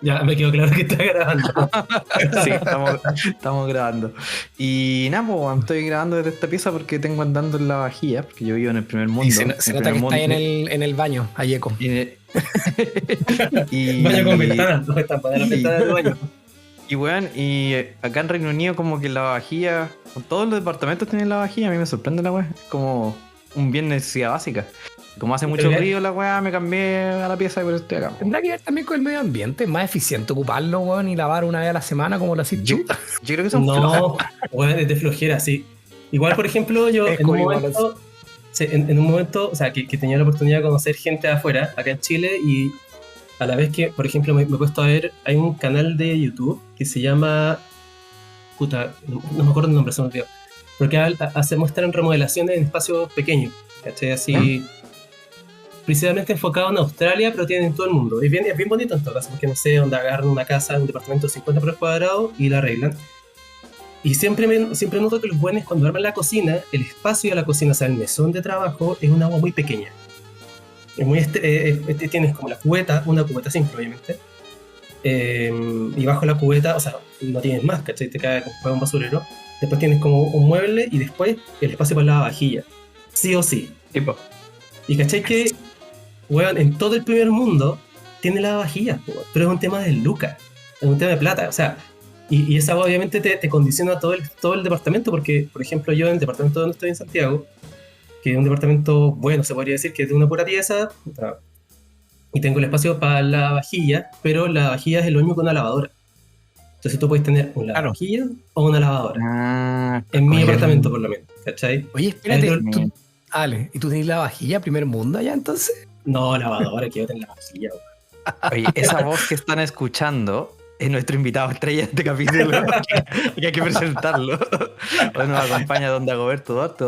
Ya me quedó claro que está grabando. Sí, estamos grabando. Y nada, pues, weón, estoy grabando desde esta pieza porque tengo andando en la vajilla, porque yo vivo en el primer Y mundo. se nota que está en el baño, Ayeco. Y, Baño con y, ventanas, no están para las y, ventanas del baño. weón, y acá en Reino Unido como que la vajilla, todos los departamentos tienen la vajilla, a mí me sorprende la weá, es como un bien necesidad básica. Como hace mucho ruido la weá, me cambié a la pieza y por eso estoy acá. Tendrá que ver también con el medio ambiente. Es más eficiente ocuparlo, weón, y lavar una vez a la semana como lo haces Yo, tú. yo creo que son No, bueno, es de flojera, sí. Igual, por ejemplo, yo Es en un como momento, sí, en un momento, o sea, que tenía la oportunidad de conocer gente de afuera, acá en Chile, y a la vez que, por ejemplo, me he puesto a ver, hay un canal de YouTube que se llama, puta, no me acuerdo el nombre, se me olvidó, porque muestran remodelaciones en espacios pequeños, ¿cachai? Así, precisamente enfocado en Australia, pero tienen en todo el mundo. Es bien bonito en todo caso, porque no sé, donde agarran una casa, un departamento de 50 metros cuadrados y la arreglan. Y siempre noto que los buenos, cuando arman la cocina, el espacio de la cocina, o sea, el mesón de trabajo, es un agua muy pequeña. Es muy tienes como la cubeta, una cubeta simple, obviamente. Y bajo la cubeta, o sea, no tienes más, ¿cachai? Te cae como un basurero. Después tienes como un mueble y después el espacio para la vajilla. Sí o sí. tipo. Y ¿cachai que, weón, en todo el primer mundo tiene lavavajillas, pero es un tema de lucas, es un tema de plata, o sea, y esa obviamente te condiciona todo el departamento, porque, por ejemplo, yo en el departamento donde estoy en Santiago, que es un departamento, bueno, se podría decir que es de una pura pieza, y tengo el espacio para la vajilla, pero la vajilla es el mismo que una lavadora. Entonces tú puedes tener una lavavajilla o una lavadora. En mi apartamento, por lo menos, ¿cachai? Oye, espérate, Ale, ¿y tú tenés la vajilla primer mundo allá entonces? No, lavadora, quiero tener la vajilla. Oye, esa voz que están escuchando es nuestro invitado estrella de este capítulo. Y hay que presentarlo. Hoy nos acompaña don Dagoberto Duarte.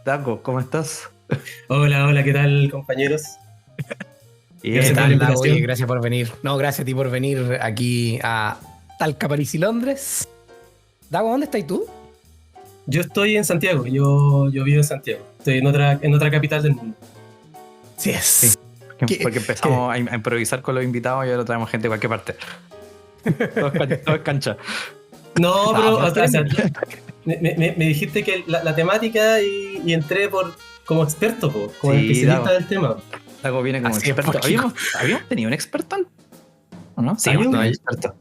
Dago, ¿cómo estás? Hola, ¿qué tal, compañeros? ¿Qué tal, Dago? Oye, gracias por venir. No, gracias a ti por venir aquí a Talca, París y Londres. Dago, ¿dónde estás tú? Yo estoy en Santiago, yo vivo en Santiago. Estoy en otra capital del mundo. Sí es. Sí. Porque empezamos a improvisar con los invitados y ahora traemos gente de cualquier parte. Todo es cancha. No, pero o sea, me dijiste que la temática y entré como experto, como especialista del tema. Dago viene como experto. ¿Habíamos tenido un experto? ¿O no? Sí, no hay experto.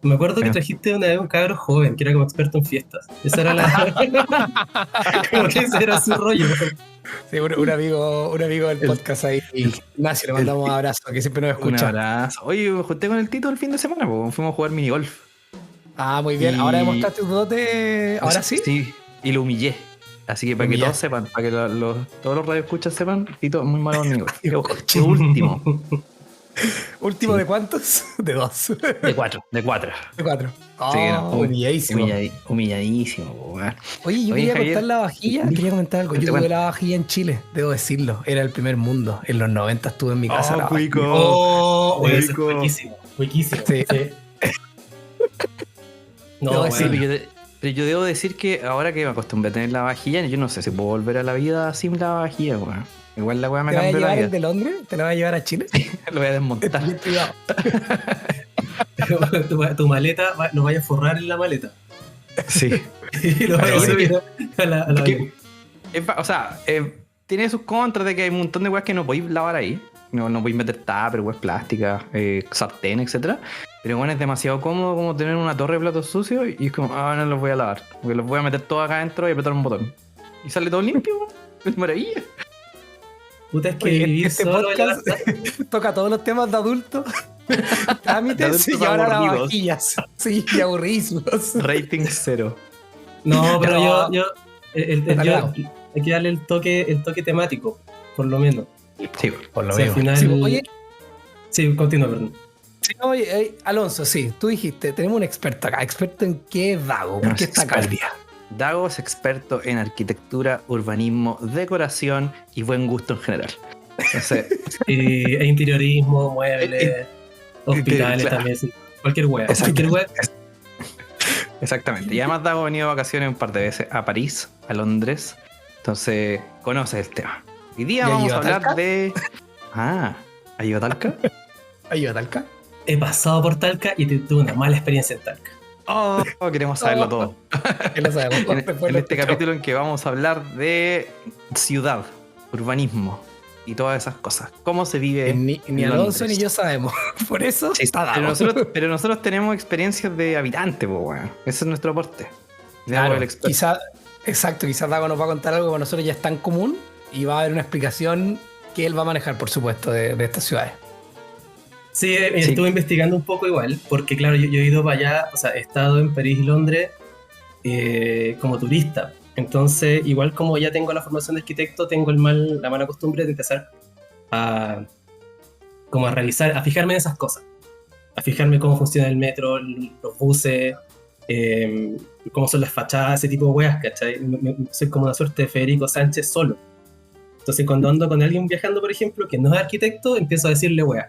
Me acuerdo que trajiste una vez un cabro joven que era como experto en fiestas. Esa era como que ese era su rollo. Sí, un amigo del podcast ahí, Ignacio, le mandamos un abrazo, que siempre nos escucha. Un abrazo. Oye, me junté con el Tito el fin de semana, fuimos a jugar minigolf. Ah, muy bien. Ahora demostraste tu dote. ¿Ahora sí? Sí, y lo humillé. Así que para que todos sepan, para que todos los radioescuchas sepan, Tito es muy malo en minigolf. Último. ¿Último de cuántos? De 2. De 4. De 4. Oh, sí, no, humilladísimo. Humilladísimo. Oye, yo quería contar la vajilla. Quería comentar algo. Yo tuve la vajilla en Chile, debo decirlo. Era el primer mundo. En los 90 estuve en mi casa. Buenísimo. Sí. No, pero yo debo decir que ahora que me acostumbré a tener la vajilla, yo no sé si puedo volver a la vida sin la vajilla, weón. Igual la weá me cambió la vida. ¿Te vas a llevar el de Londres? ¿Te lo vas a llevar a Chile? Lo voy a desmontar. Tu maleta lo vaya a forrar en la maleta. Sí. Y lo vaya a subir a la o sea, tiene sus contras de que hay un montón de weas que no podéis lavar ahí. No podéis meter tupper, weas plásticas, sartén, etc. Pero bueno, es demasiado cómodo como tener una torre de platos sucios y es como, no los voy a lavar. Porque los voy a meter todos acá adentro y apretar un botón. Y sale todo limpio, weón. Es maravilla. Puta, es que este podcast toca todos los temas de adultos, trámites y ahora las vajillas. Sí, y aburridísimos. Rating 0. No, pero yo hay que darle el toque temático, por lo menos. Sí, por lo menos. Al final... Sí, continúa, perdón. Sí, oye, Alonso, sí, tú dijiste, tenemos un experto acá. ¿Experto en qué, Dago? ¿Por qué está acá el día? Dago es experto en arquitectura, urbanismo, decoración y buen gusto en general. E interiorismo, muebles, hospitales también, sí. Cualquier wea. Exactamente. Y además Dago ha venido de vacaciones un par de veces a París, a Londres. Entonces, conoces el tema. Hoy día vamos a hablar de... ¿Ha ido a Talca? ¿Ha ido a Talca? he pasado por Talca y tuve una mala experiencia en Talca. Oh, queremos saberlo todo. Que lo sabemos. En este capítulo en que vamos a hablar de ciudad, urbanismo y todas esas cosas. ¿Cómo se vive Ni Alonso ni yo sabemos. Por eso sí, está pero dado. nosotros tenemos experiencias de habitante, pues, weón. Ese es nuestro aporte. Claro, quizás Dago nos va a contar algo que para nosotros ya es tan común y va a haber una explicación que él va a manejar, por supuesto, de estas ciudades. Sí, estuve investigando un poco igual, porque claro, yo he ido para allá, o sea, he estado en París y Londres como turista. Entonces, igual como ya tengo la formación de arquitecto, tengo la mala costumbre de empezar a revisar, a fijarme en esas cosas. A fijarme cómo funciona el metro, los buses, cómo son las fachadas, ese tipo de weas, ¿cachai? Soy como una suerte de Federico Sánchez solo. Entonces, cuando ando con alguien viajando, por ejemplo, que no es arquitecto, empiezo a decirle weas.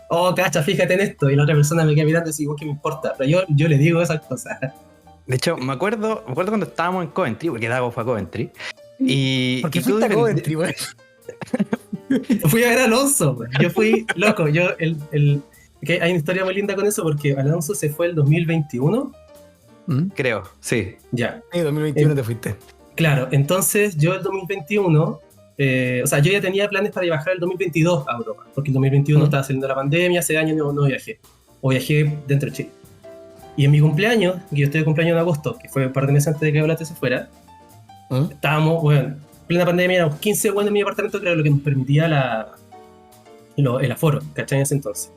Oh, cacha, fíjate en esto. Y la otra persona me queda mirando y digo, ¿qué me importa? Pero yo le digo esas cosas. De hecho, me acuerdo cuando estábamos en Coventry, porque Dago fue a Coventry. Y, ¿por qué fuiste a Coventry, güey? Fui a ver a Alonso, güey. Yo fui loco. Que hay una historia muy linda con eso porque Alonso se fue el 2021. Creo, sí. Ya. Sí, 2021 te fuiste. Claro, entonces yo el 2021, o sea, yo ya tenía planes para viajar el 2022 a Europa, porque el 2021 estaba saliendo la pandemia, hace años no viajé, o viajé dentro de Chile. Y en mi cumpleaños, que yo estoy de cumpleaños en agosto, que fue un par de meses antes de que Volate se fuera, estábamos, bueno, en plena pandemia, éramos 15 buenos en mi apartamento, que era lo que nos permitía el aforo, ¿cachai? En ese entonces.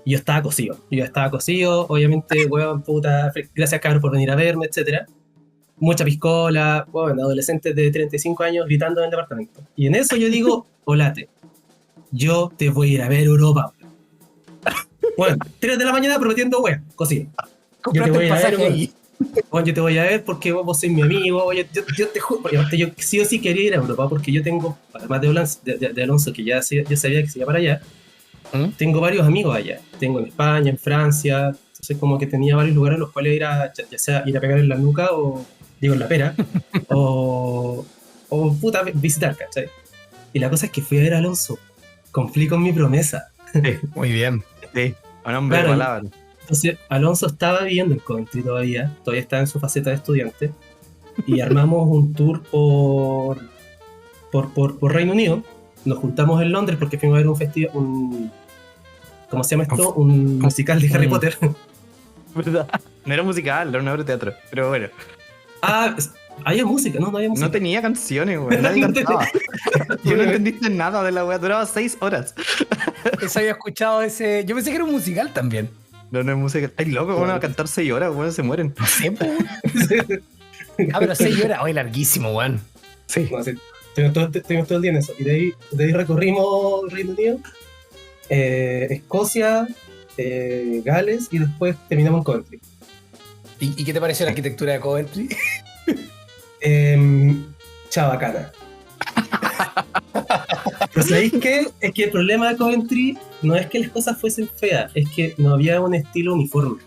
Y yo estaba cosido, obviamente, weón, puta, gracias cabrón por venir a verme, etcétera. Mucha piscola, bueno, adolescentes de 35 años gritando en el departamento. Y en eso yo digo, Volate, yo te voy a ir a ver Europa. Bueno, 3 de la mañana prometiendo, weón, cosido. Yo te voy a ver, ahí. Bueno, yo te voy a ver porque vos sois mi amigo. Yo te juro, porque yo sí o sí quería ir a Europa porque yo tengo, además de Alonso, que ya sabía que se iba para allá, tengo varios amigos allá. Tengo en España, en Francia. Entonces, como que tenía varios lugares a los cuales ir a, ya sea ir a pegar en la nuca o, digo, en la pera, o puta, visitar, ¿cachai? Y la cosa es que fui a ver a Alonso. Cumplí con mi promesa. Sí, muy bien. Sí, un hombre de palabra. Entonces, Alonso estaba viviendo en Coventry todavía estaba en su faceta de estudiante, y armamos un tour por Reino Unido. Nos juntamos en Londres porque fuimos a ver un festival, ¿cómo se llama esto? Un musical de Harry Potter. ¿Verdad? No era musical, era una obra de teatro, pero bueno. Ah, había música, no había música. No tenía canciones, güey, nadie cantaba. Tú no entendiste nada de la weá, duraba 6 horas. Eso había escuchado ese. Yo pensé que era un musical también. No es música. Ay, loco, van a cantar 6 horas, weón, se mueren. No sé, pues. Pero 6 horas, hoy larguísimo, weón. Sí. No, sí. Estuvimos todo el día en eso. Y de ahí recorrimos Reino Unido, Escocia, Gales, y después terminamos en Coventry. ¿Y qué te pareció la arquitectura de Coventry? Chabacana. Pero ¿sabéis qué? Es que el problema de Coventry no es que las cosas fuesen feas, es que no había un estilo uniforme.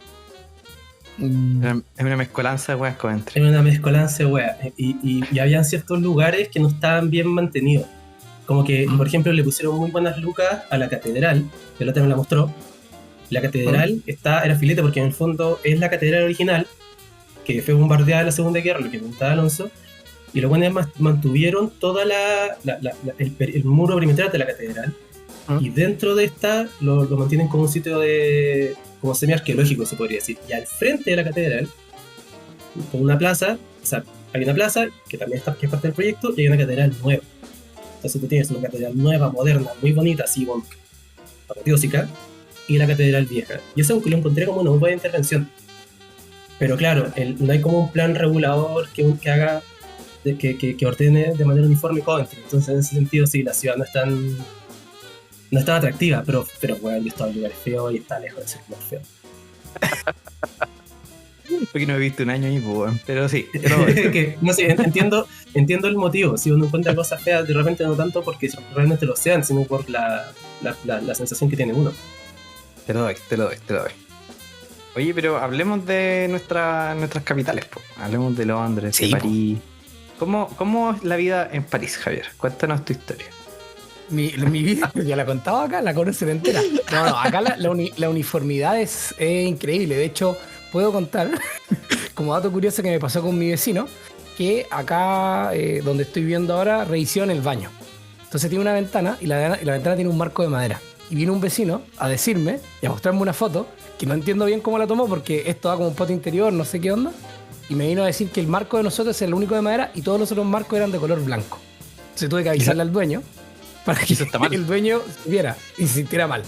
Es una mezcolanza de weas Coventry. Era una mezcolanza de weas. Y habían ciertos lugares que no estaban bien mantenidos. Como que, por ejemplo, le pusieron muy buenas lucas a la catedral, que la otra me la mostró. La catedral era filete porque en el fondo es la catedral original, que fue bombardeada en la Segunda Guerra, lo que contaba Alonso. Y los buenos mantuvieron toda el muro perimetral de la catedral. Y dentro de esta lo mantienen como un sitio como semi-arqueológico, se podría decir. Y al frente de la catedral, con una plaza, o sea, hay una plaza que también que es parte del proyecto, y hay una catedral nueva. Entonces tú tienes una catedral nueva, moderna, muy bonita, así, apoteósica, y la catedral vieja. Y eso lo encontré como una muy buena intervención. Pero claro, no hay como un plan regulador que haga que ordene de manera uniforme Coventry. Entonces, en ese sentido, sí, la ciudad no es tan atractiva, pero bueno, yo he estado en lugares feos y está lejos de ser más feo. Porque no he visto un año ahí, pues, pero sí. No sé, entiendo el motivo. Si uno encuentra cosas feas, de repente no tanto porque realmente lo sean, sino por la sensación que tiene uno. Te lo doy. Oye, pero hablemos de nuestras capitales, pues. Hablemos de Londres, de París. ¿Cómo es la vida en París, Javier? Cuéntanos tu historia. mi vida, ya la he contado acá, la conocen entera. No, acá la uniformidad es increíble. De hecho, puedo contar, como dato curioso que me pasó con mi vecino, que acá, donde estoy viviendo ahora, rehicieron el baño. Entonces tiene una ventana y la ventana tiene un marco de madera. Y vino un vecino a decirme y a mostrarme una foto, que no entiendo bien cómo la tomó porque esto da como un patio interior, no sé qué onda. Y me vino a decir que el marco de nosotros es el único de madera y todos los otros marcos eran de color blanco. Entonces tuve que avisarle al dueño para que el dueño viera y se sintiera mal.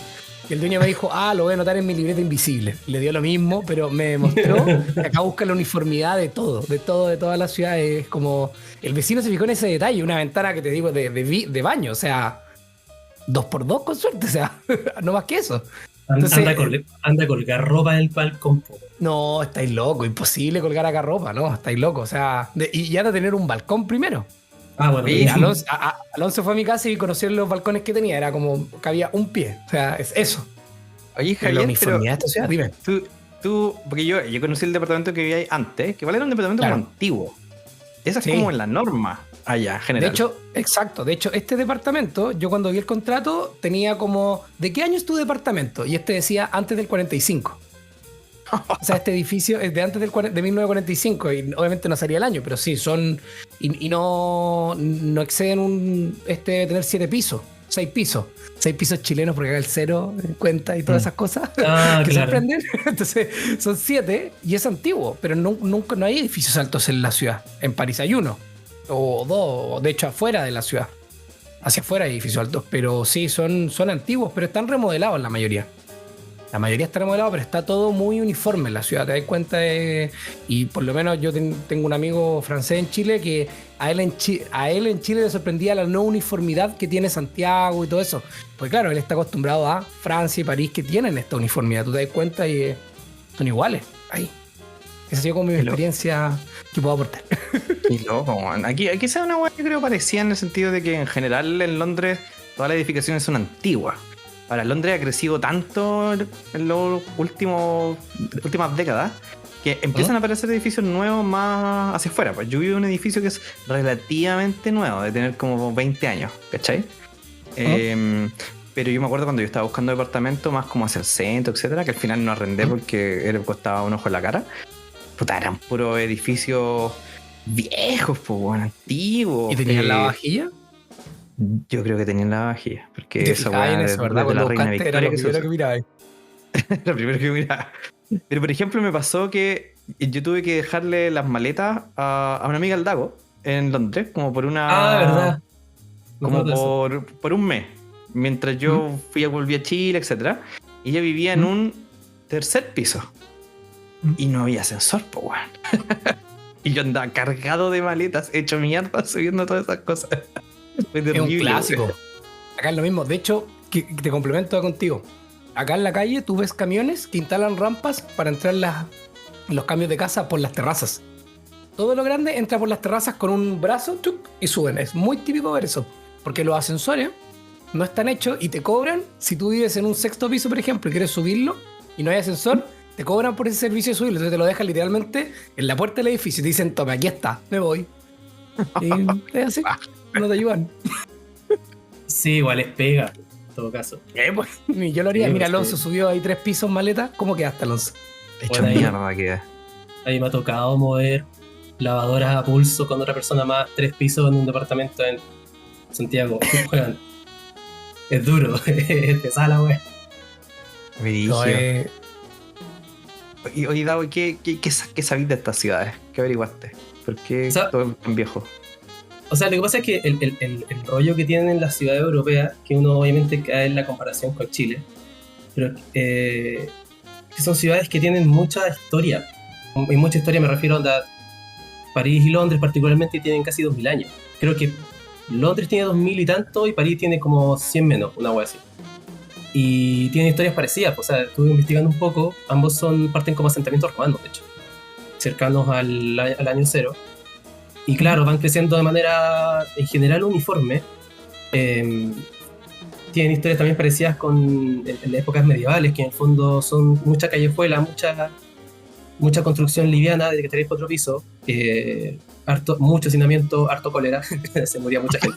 Y el dueño me dijo, lo voy a anotar en mi libreta invisible. Le dio lo mismo, pero me demostró que acá busca la uniformidad de todas las ciudades. Como el vecino se fijó en ese detalle, una ventana que te digo de baño, o sea, 2x2 con suerte, o sea, no más que eso. Entonces, anda a colgar ropa en el balcón. No, estáis locos, imposible colgar acá ropa, no, estáis locos, o sea, y ya de tener un balcón primero. Bueno. Y Alonso fue a mi casa y conoció los balcones que tenía, era como que había un pie, o sea, es eso. Oye, Javier, la uniformidad de esta ciudad, dime. Tú, porque yo conocí el departamento que vivía ahí antes, que igual era un departamento como antiguo. Esa es como la norma allá, en general. De hecho, exacto. De hecho, este departamento, yo cuando vi el contrato, tenía como, ¿de qué año es tu departamento? Y este decía antes del 45. O sea, este edificio es de antes de 1945 y obviamente no sería el año, pero sí, son... Y no exceden debe tener 7 pisos, 6 pisos. 6 pisos chilenos porque acá el cero cuenta y todas esas cosas que claro. Sorprenden. Entonces, son 7 y es antiguo, pero nunca no hay edificios altos en la ciudad. En París hay uno, o 2, de hecho afuera de la ciudad. Hacia afuera hay edificios altos, pero sí, son antiguos, pero están remodelados la mayoría. La mayoría está remodelado, pero está todo muy uniforme en la ciudad, te das cuenta y por lo menos yo tengo un amigo francés en Chile que a él en Chile le sorprendía la no uniformidad que tiene Santiago y todo eso. Pues claro, él está acostumbrado a Francia y París que tienen esta uniformidad, tú te das cuenta y son iguales ahí. Esa ha sido como mi experiencia que puedo aportar. Qué loco, man. Aquí se da una hueá que creo parecía en el sentido de que en general en Londres todas las edificaciones son antiguas. Ahora, Londres ha crecido tanto en las últimas décadas que empiezan a aparecer edificios nuevos más hacia afuera. Pues yo vivo en un edificio que es relativamente nuevo, de tener como 20 años, ¿cachai? Pero yo me acuerdo cuando yo estaba buscando departamento más como hacia el centro, etcétera, que al final no arrendé porque costaba un ojo en la cara. Puta, eran puros edificios viejos, pues, antiguos. ¿Y tenían lavavajilla? Yo creo que tenían lavavajilla, porque esa weá de la reina Victoria era lo primero que miraba. Lo primero que miraba. Pero por ejemplo me pasó que yo tuve que dejarle las maletas a una amiga al Dago en Londres, como por verdad. Como por un mes. Mientras yo volví a Chile, etcétera. Y ella vivía en un tercer piso. Y no había ascensor, pues weón. Y yo andaba cargado de maletas, hecho mierda, subiendo todas esas cosas. Es un clásico. Acá es lo mismo. De hecho, que te complemento contigo. Acá en la calle tú ves camiones que instalan rampas para entrar los cambios de casa por las terrazas. Todo lo grande entra por las terrazas con un brazo y suben. Es muy típico ver eso. Porque los ascensores no están hechos y te cobran. Si tú vives en un 6º piso, por ejemplo, y quieres subirlo y no hay ascensor, te cobran por ese servicio de subirlo. Entonces te lo dejan literalmente en la puerta del edificio y te dicen, toma, aquí está, me voy. Y es así. No te ayudan. Sí, igual es pega, en todo caso. Pues, yo lo haría. Mira, Alonso subió ahí 3 pisos maleta. ¿Cómo quedaste, Alonso? Hecho mierda queda. Ahí me ha tocado mover lavadoras a pulso con otra persona más, 3 pisos en un departamento en Santiago. Es duro, es pesada la wea. Me dije. Oye, Davo, ¿qué sabís de estas ciudades? ¿Qué averiguaste? ¿Por qué todo es tan viejo? O sea, lo que pasa es que el rollo que tienen en las ciudades europeas, que uno obviamente cae en la comparación con Chile, pero que son ciudades que tienen mucha historia. Y mucha historia me refiero a París y Londres particularmente tienen casi 2000 años. Creo que Londres tiene 2000 y tanto y París tiene como 100 menos, una wea así. Y tienen historias parecidas, o sea, estuve investigando un poco, ambos parten como asentamientos romanos, de hecho, cercanos al año cero. Y claro, van creciendo de manera en general uniforme. Tienen historias también parecidas en las épocas medievales, que en el fondo son mucha callejuela, mucha construcción liviana desde que tenéis 4 pisos, mucho hacinamiento, harto cólera, se moría mucha gente.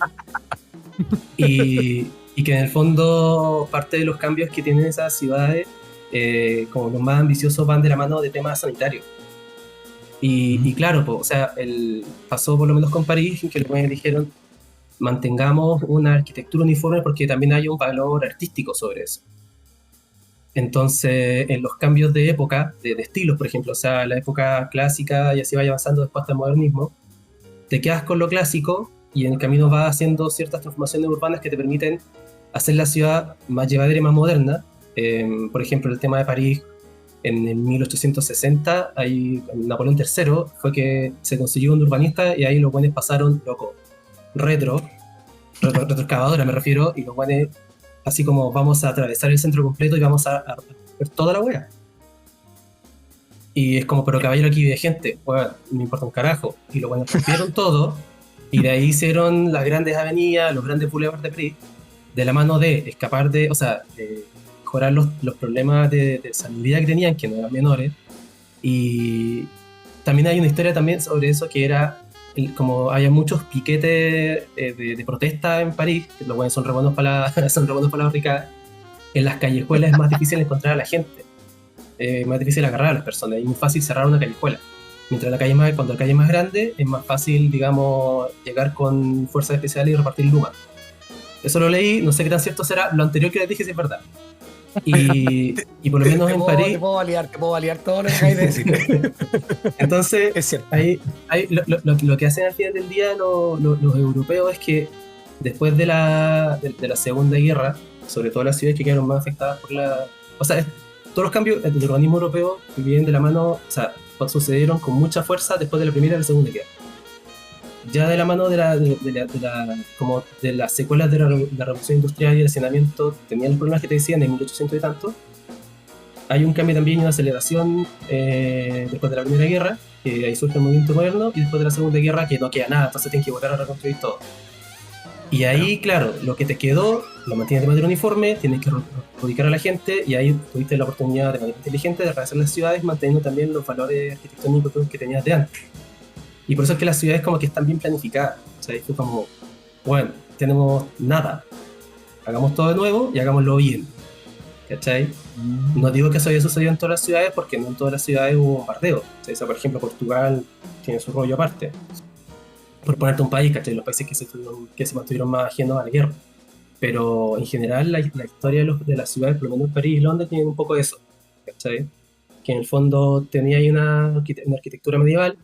Y que en el fondo parte de los cambios que tienen esas ciudades, como los más ambiciosos, van de la mano de temas sanitarios. Y claro, o sea, pasó por lo menos con París, que los buenos dijeron, mantengamos una arquitectura uniforme porque también hay un valor artístico sobre eso. Entonces, en los cambios de época, de estilos, por ejemplo, o sea, la época clásica y así vaya avanzando después hasta el modernismo, te quedas con lo clásico y en el camino vas haciendo ciertas transformaciones urbanas que te permiten hacer la ciudad más llevadera y más moderna. Por ejemplo, el tema de París, en el 1860, ahí Napoleón III fue que se consiguió un urbanista y ahí los buenos pasaron, loco, retroexcavadora me refiero, y los buenos así como vamos a atravesar el centro completo y vamos a ver toda la wea. Y es como, pero caballero, aquí vive gente, bueno, no me importa un carajo. Y los buenos rompieron todo, y de ahí hicieron las grandes avenidas, los grandes boulevards de París, de la mano de escapar de, o sea, de mejorar los problemas de salubridad que tenían, que no eran menores. Y también hay una historia también sobre eso, que era como había muchos piquetes de protesta en París, que los buenos son re buenos para la barricada. En las callejuelas es más difícil encontrar a la gente, más difícil agarrar a las personas, y muy fácil cerrar una callejuela. Mientras cuando la calle es más grande, es más fácil, digamos, llegar con fuerzas especiales y repartir luma. Eso lo leí, no sé qué tan cierto será, lo anterior que les dije si es verdad. Y por lo menos en París... Te puedo validar todo lo que hay de decir. Entonces, es cierto. Lo que hacen al final del día los europeos es que después de la Segunda Guerra, sobre todo las ciudades que quedaron más afectadas por la... O sea, todos los cambios del urbanismo europeo vienen de la mano, o sea, sucedieron con mucha fuerza después de la Primera y la Segunda Guerra. Ya de la mano de las secuelas de la revolución industrial y el hacinamiento, tenían los problemas que te decían en 1800 y tanto. Hay un cambio también y una aceleración después de la Primera Guerra, que ahí surge el movimiento moderno, y después de la Segunda Guerra que no queda nada, entonces tienen que volver a reconstruir todo. Y ahí, claro, lo que te quedó lo mantienes de manera uniforme, tienes que ubicar a la gente, y ahí tuviste la oportunidad de manera inteligente de rehacer las ciudades, manteniendo también los valores arquitectónicos que tenías de antes. Y por eso es que las ciudades como que están bien planificadas. O sea, es como, bueno, tenemos nada, hagamos todo de nuevo y hagámoslo bien. ¿Cachai? No digo que eso haya sucedido en todas las ciudades, porque no en todas las ciudades hubo bombardeo. O sea, por ejemplo, Portugal tiene su rollo aparte. Por ponerte un país, ¿cachai? Los países que se mantuvieron más ajenos a la guerra. Pero en general la historia de las ciudades, por lo menos París y Londres, tienen un poco de eso. ¿Cachai? Que en el fondo tenía ahí una arquitectura medieval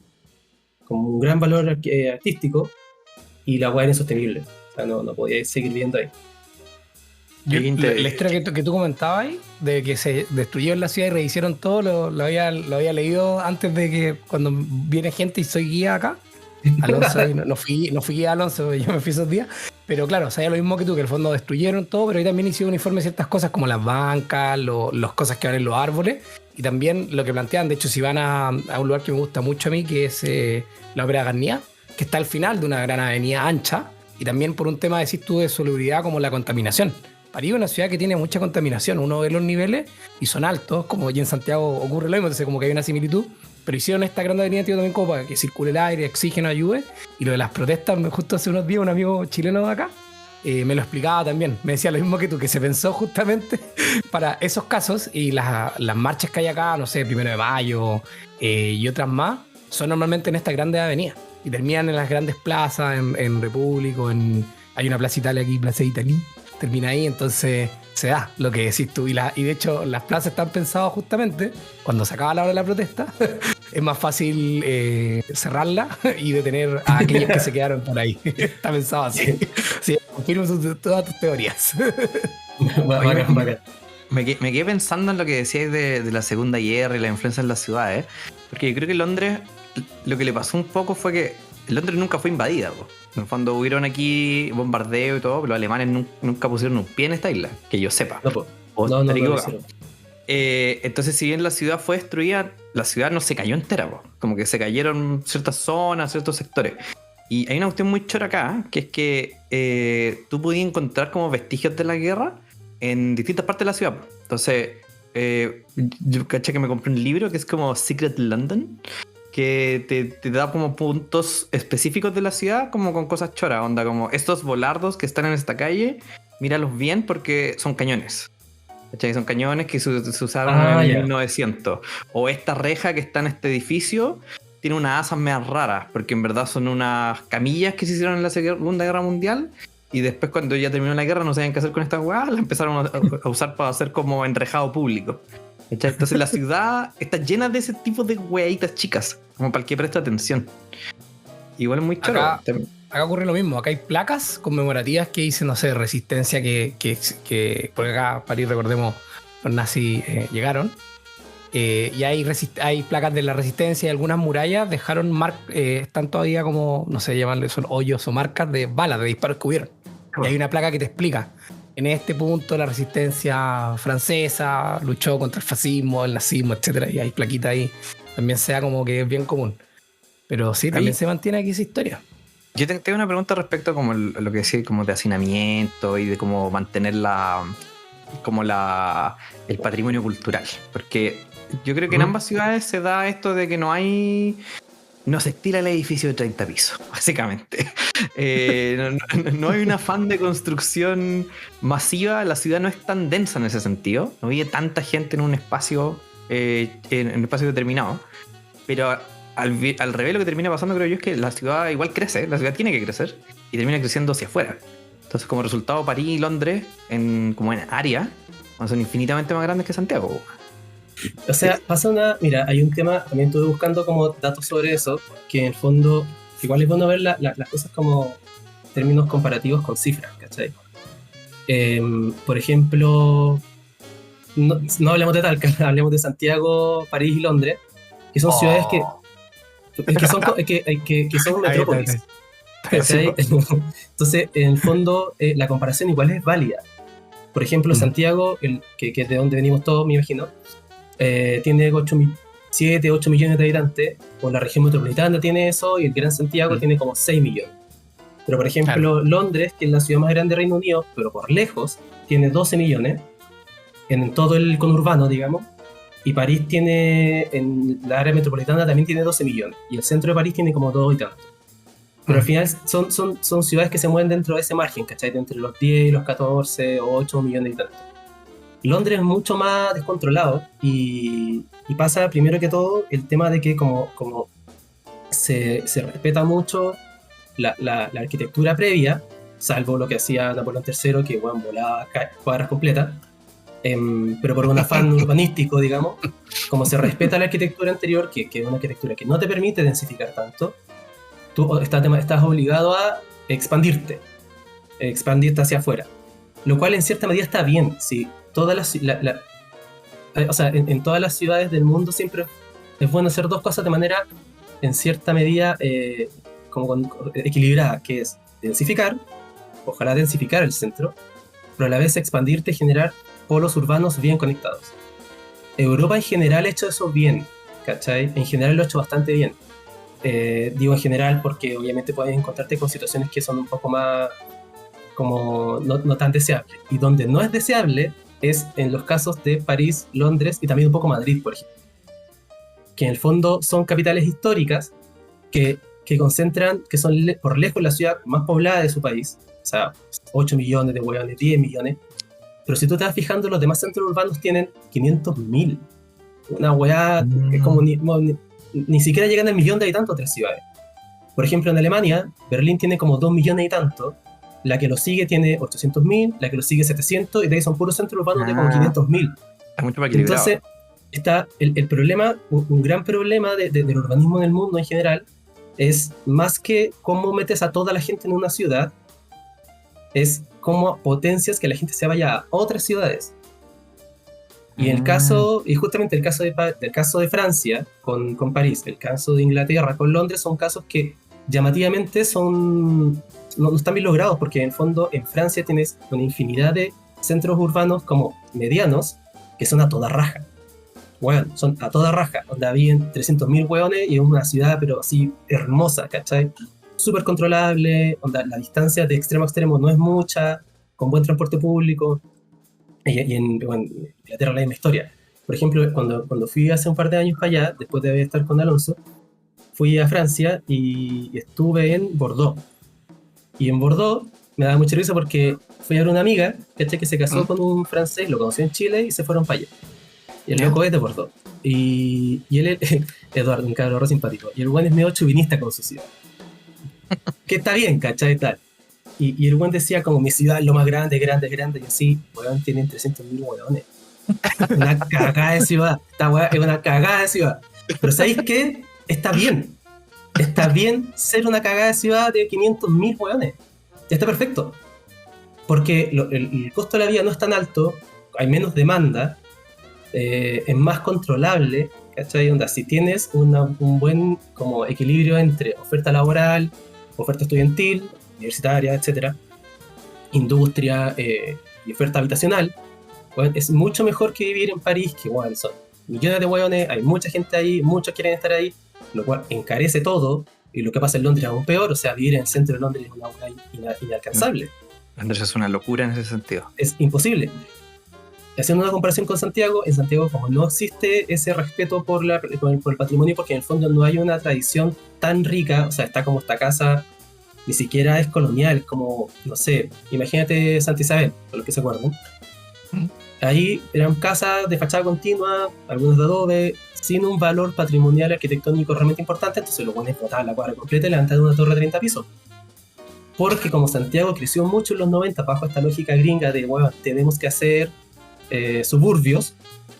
con un gran valor artístico, y la hueá era insostenible. O sea, no podía seguir viviendo ahí. La historia que tú comentabas ahí, de que se destruyeron la ciudad y rehicieron todo, lo había leído antes de que, cuando viene gente y soy guía acá. Alonso, no fui guía Alonso, yo me fui esos días. Pero claro, sabía lo mismo que tú, que en el fondo destruyeron todo, pero ahí también hicieron uniforme ciertas cosas como las bancas, las cosas que van en los árboles, y también lo que plantean. De hecho, si van a un lugar que me gusta mucho a mí, que es la Ópera Garnier, que está al final de una gran avenida ancha, y también por un tema, decís tú, de salubridad, como la contaminación. París es una ciudad que tiene mucha contaminación, uno ve los niveles y son altos, como aquí en Santiago ocurre lo mismo, entonces como que hay una similitud. Pero hicieron esta gran avenida, tío, también como para que circule el aire, oxígeno, ayude. Y lo de las protestas, justo hace unos días un amigo chileno de acá me lo explicaba también. Me decía lo mismo que tú, que se pensó justamente para esos casos, y las marchas que hay acá, no sé, 1 de Mayo y otras más, son normalmente en estas grandes avenidas. Y terminan en las grandes plazas, en República, hay una Plaza Italia aquí, Plaza Italia, termina ahí, entonces se da lo que decís tú. Y de hecho las plazas están pensadas justamente cuando se acaba la hora de la protesta. Es más fácil cerrarla y detener a aquellos que se quedaron por ahí. Está pensado así. Sí, confirmo todas tus teorías. Bacán. Me quedé pensando en lo que decías de la Segunda Guerra y la influencia en las ciudades, porque yo creo que Londres, lo que le pasó un poco fue que Londres nunca fue invadida, po. En el fondo hubieron aquí bombardeo y todo, pero los alemanes nunca pusieron un pie en esta isla, que yo sepa. No. Entonces, si bien la ciudad fue destruida, la ciudad no se cayó entera, po. Como que se cayeron ciertas zonas, ciertos sectores. Y hay una cuestión muy chora acá, que es que tú podías encontrar como vestigios de la guerra en distintas partes de la ciudad, po. Entonces, yo caché que me compré un libro que es como Secret London, que te da como puntos específicos de la ciudad, como con cosas choras, onda, como estos volardos que están en esta calle, míralos bien porque son cañones. ¿Cachai? Son cañones que se usaron en el 1900. O esta reja que está en este edificio tiene unas asas medio raras, porque en verdad son unas camillas que se hicieron en la Segunda Guerra Mundial. Y después, cuando ya terminó la guerra, no sabían qué hacer con estas weas, las empezaron a usar para hacer como enrejado público. ¿Cachai? Entonces la ciudad está llena de ese tipo de weitas chicas, como para el que presta atención. Igual es muy choro. Acá ocurre lo mismo. Acá hay placas conmemorativas que dicen, no sé, resistencia porque acá, París, recordemos, los nazis llegaron. Y hay placas de la resistencia y algunas murallas dejaron están todavía como, no sé, llamarle, son hoyos o marcas de balas, de disparos que hubieron. Y hay una placa que te explica. En este punto la resistencia francesa luchó contra el fascismo, el nazismo, etcétera. Y hay plaquitas ahí. También sea como que es bien común. Pero sí, también se mantiene aquí esa historia. Yo tengo una pregunta respecto a como lo que decía, como de hacinamiento y de cómo mantener el patrimonio cultural. Porque yo creo que en ambas ciudades se da esto de que no se estira el edificio de 30 pisos, básicamente. No hay un afán de construcción masiva. La ciudad no es tan densa en ese sentido. No vive tanta gente en un espacio, en un espacio determinado. Pero al revés, lo que termina pasando, creo yo, es que la ciudad igual crece. La ciudad tiene que crecer y termina creciendo hacia afuera. Entonces, como resultado, París y Londres, como en área, son infinitamente más grandes que Santiago. O sea, mira, hay un tema, también estuve buscando como datos sobre eso, que en el fondo, igual es bueno ver las cosas como términos comparativos con cifras, ¿cachai? Por ejemplo, no hablemos de Talca, hablemos de Santiago, París y Londres, que son ciudades que son metrópolis. ¿Cachai? Entonces, en el fondo, la comparación igual es válida. Por ejemplo, Santiago, que es de donde venimos todos, me imagino, tiene 7, 8 millones de habitantes, o la región metropolitana tiene eso, y el Gran Santiago tiene como 6 millones. Pero por ejemplo, Londres, que es la ciudad más grande de Reino Unido, pero por lejos, tiene 12 millones, en todo el conurbano, digamos, y París tiene, en la área metropolitana también tiene 12 millones, y el centro de París tiene como 2 y tanto. Pero al final son ciudades que se mueven dentro de ese margen, ¿cachai? Entre los 10, los 14 o 8 millones y tanto. Londres es mucho más descontrolado y pasa primero que todo el tema de que como se respeta mucho la arquitectura previa, salvo lo que hacía Napoleón III, que bueno, volaba cuadras completas, pero por un afán urbanístico, digamos, como se respeta la arquitectura anterior, que es una arquitectura que no te permite densificar tanto, tú estás obligado a expandirte hacia afuera, lo cual en cierta medida está bien. Si en todas las ciudades del mundo siempre es bueno hacer dos cosas de manera en cierta medida equilibrada, que es densificar, ojalá densificar el centro, pero a la vez expandirte y generar polos urbanos bien conectados. Europa en general ha hecho eso bien, ¿cachai? En general lo ha hecho bastante bien. Digo en general porque obviamente puedes encontrarte con situaciones que son un poco más como no tan deseables, y donde no es deseable es en los casos de París, Londres y también un poco Madrid, por ejemplo, que en el fondo son capitales históricas que concentran, que son por lejos la ciudad más poblada de su país, o sea, 8 millones de hueones, 10 millones, pero si tú te vas fijando, los demás centros urbanos tienen 500.000, una hueá que es como ni siquiera llegan al millón de habitantes otras ciudades. Por ejemplo, en Alemania, Berlín tiene como 2 millones y tanto, la que lo sigue tiene 800.000, la que lo sigue 700, y de ahí son puros centros urbanos de como 500.000. Es mucho más equilibrado. Entonces, está el problema, un gran problema del urbanismo en el mundo en general, es más que cómo metes a toda la gente en una ciudad, es cómo potencias que la gente se vaya a otras ciudades. Y justamente el caso de Francia con París, el caso de Inglaterra con Londres, son casos que llamativamente no están bien logrados, porque en el fondo en Francia tienes una infinidad de centros urbanos como medianos que son a toda raja. Bueno, son a toda raja, donde habían 300.000 hueones y es una ciudad pero así hermosa, ¿cachai? Súper controlable, donde la distancia de extremo a extremo no es mucha, con buen transporte público. Y en Inglaterra la misma historia. Por ejemplo, cuando fui hace un par de años para allá, después de estar con Alonso, fui a Francia y estuve en Bordeaux. Y en Bordeaux me daba mucha risa porque fui a ver una amiga, ¿cachai? Que se casó con un francés, lo conoció en Chile y se fueron para allá. Y el loco es de Bordeaux. Y él es Eduardo, un cabrón simpático. Y el buen es medio chauvinista con su ciudad. Que está bien, ¿cachai? Tal. Y el buen decía como mi ciudad es lo más grande, y así, weón, tienen 300.000 weones. Una cagada de ciudad. Esta weá es una cagada de ciudad. Pero ¿sabéis qué? Está bien. Está bien ser una cagada de ciudad de 500.000 weones. Ya está perfecto. Porque el costo de la vida no es tan alto, hay menos demanda, es más controlable, ¿cachai? Onda, si tienes un buen como equilibrio entre oferta laboral, oferta estudiantil, universitaria, etcétera, industria y oferta habitacional, bueno, es mucho mejor que vivir en París, que igual son millones de hueones, hay mucha gente ahí, muchos quieren estar ahí, lo cual encarece todo, y lo que pasa en Londres es aún peor, o sea, vivir en el centro de Londres es una hueá inalcanzable. Londres es una locura en ese sentido. Es imposible. Haciendo una comparación con Santiago, en Santiago como no existe ese respeto por el patrimonio, porque en el fondo no hay una tradición tan rica, o sea, está como esta casa, ni siquiera es colonial, es como, no sé, imagínate Santa Isabel, por los que se acuerdan. Ahí eran casas de fachada continua, algunas de adobe, sin un valor patrimonial arquitectónico realmente importante, entonces los buenos botaban la cuadra completa y levantaban una torre de 30 pisos. Porque como Santiago creció mucho en los 90 bajo esta lógica gringa de, bueno, tenemos que hacer suburbios,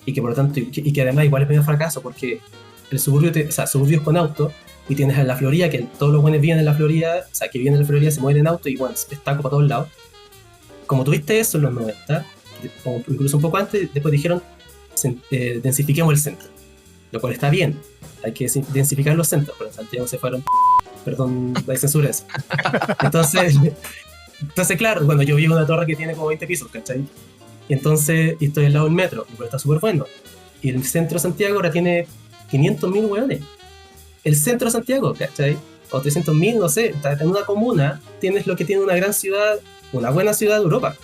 y que por lo tanto, y que además igual es medio fracaso, porque el suburbio, o sea, suburbios con auto, y tienes en la Florida, que todos los buenos viven en la Florida, o sea, que viven en la Florida se mueven en auto, y bueno, está para todos lados. Como tuviste eso en los 90, o incluso un poco antes, después dijeron, densifiquemos el centro, lo cual está bien, hay que densificar los centros, pero en Santiago se fueron, perdón la censura eso. Entonces, claro, cuando yo vivo en una torre que tiene como 20 pisos, ¿cachai? Y entonces, y estoy al lado del metro, y pues está súper bueno. Y el centro de Santiago ahora tiene 500.000 hueones. El centro de Santiago, ¿cachai? O 300.000, no sé. En una comuna tienes lo que tiene una gran ciudad, una buena ciudad de Europa.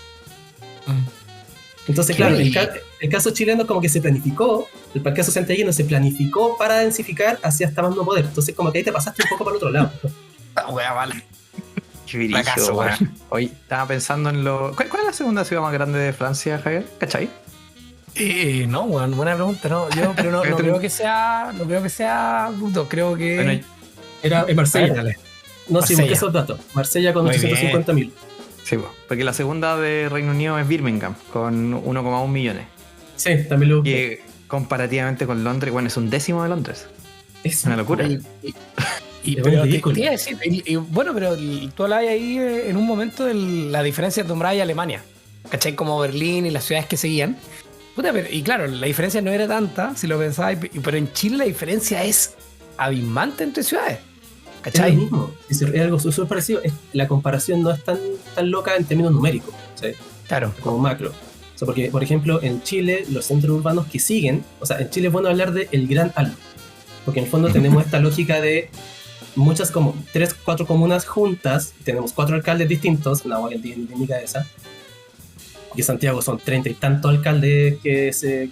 Entonces, claro, el caso chileno como que se planificó, el caso santiaguino se planificó para densificar hacia hasta más no poder. Entonces, como que ahí te pasaste un poco para el otro lado. Ah, wea, vale. Qué brillo, weón. Hoy estaba pensando en lo... ¿Cuál es la segunda ciudad más grande de Francia, Javier? ¿Cachai? No, weón, buena pregunta, no. Yo, pero no creo que sea. No creo que sea. Creo que. Bueno, era en Marsella. No, sí, busqué esos datos. Marsella con 850.000. Sí, porque la segunda de Reino Unido es Birmingham, con 1,1 millones. Sí, también lo busqué. Y comparativamente con Londres, bueno, es un décimo de Londres. Es una locura. Pero te iba a decir, bueno, pero tú hablabas ahí en un momento de la diferencia entre Umbral y Alemania, ¿cachai? Como Berlín y las ciudades que seguían. Puta, y claro, la diferencia no era tanta, si lo pensabas, pero en Chile la diferencia es abismante entre ciudades, ¿cachai? Es lo mismo, es algo súper parecido. La comparación no es tan loca en términos numéricos, ¿sí? Claro. Como macro. O sea, porque, por ejemplo, en Chile, los centros urbanos que siguen, o sea, en Chile es bueno hablar de el Gran Albo, porque en el fondo tenemos esta lógica de muchas, como 3, 4 comunas juntas, tenemos 4 alcaldes distintos, una hueá técnica de esa, y en Santiago son 30 y tantos alcaldes que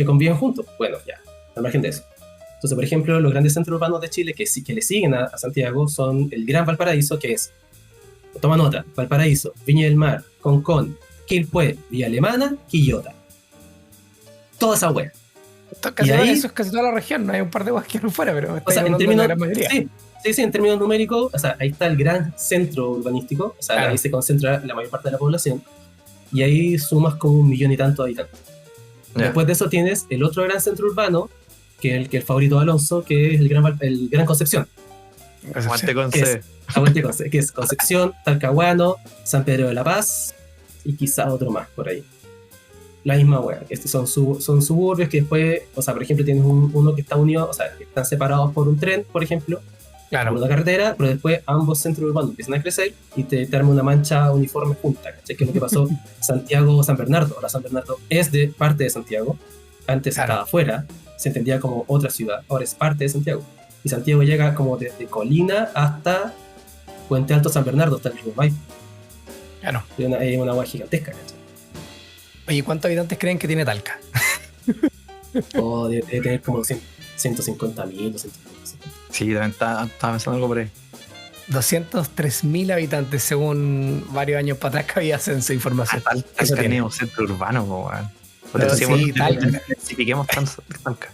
conviven juntos. Bueno, ya, al margen de eso. Entonces, por ejemplo, los grandes centros urbanos de Chile que le siguen a Santiago son el Gran Valparaíso, que es, toma nota, Valparaíso, Viña del Mar, Concón, Quilpué, Villa Alemana, Quillota. Toda esa hueá. Eso es casi toda la región, no hay un par de hueas que no fuera, pero o sea, en términos, de la mayoría. Sí, en términos numéricos, o sea, ahí está el gran centro urbanístico, o sea, claro. Ahí se concentra la mayor parte de la población, y ahí sumas como 1 millón y tanto de habitantes. Yeah. Después de eso tienes el otro gran centro urbano, que es el favorito de Alonso, que es el Gran Concepción. Aguante con C. Que es Concepción, Talcahuano, San Pedro de la Paz, y quizá otro más por ahí. La misma wea, que son suburbios que después, o sea, por ejemplo, tienes uno que está unido, o sea, que están separados por un tren, por ejemplo, claro, por una carretera, pero después ambos centros urbanos empiezan a crecer y te arma una mancha uniforme junta, ¿cachai? Que es lo que pasó Santiago-San Bernardo. Ahora San Bernardo es de parte de Santiago, antes estaba afuera, se entendía como otra ciudad, ahora es parte de Santiago. Y Santiago llega como desde Colina hasta Puente Alto San Bernardo, hasta el río Maipo. Claro. Es una agua gigantesca, ¿cachai? Oye, ¿cuántos habitantes creen que tiene Talca? Debe tener como 150.000, 250.000. Sí, también estaba pensando algo por ahí. 203.000 habitantes, según varios años para atrás que había censo información. Talca tiene un centro urbano, po, weón. Pero sí, Talca. Clasifiquemos Talca.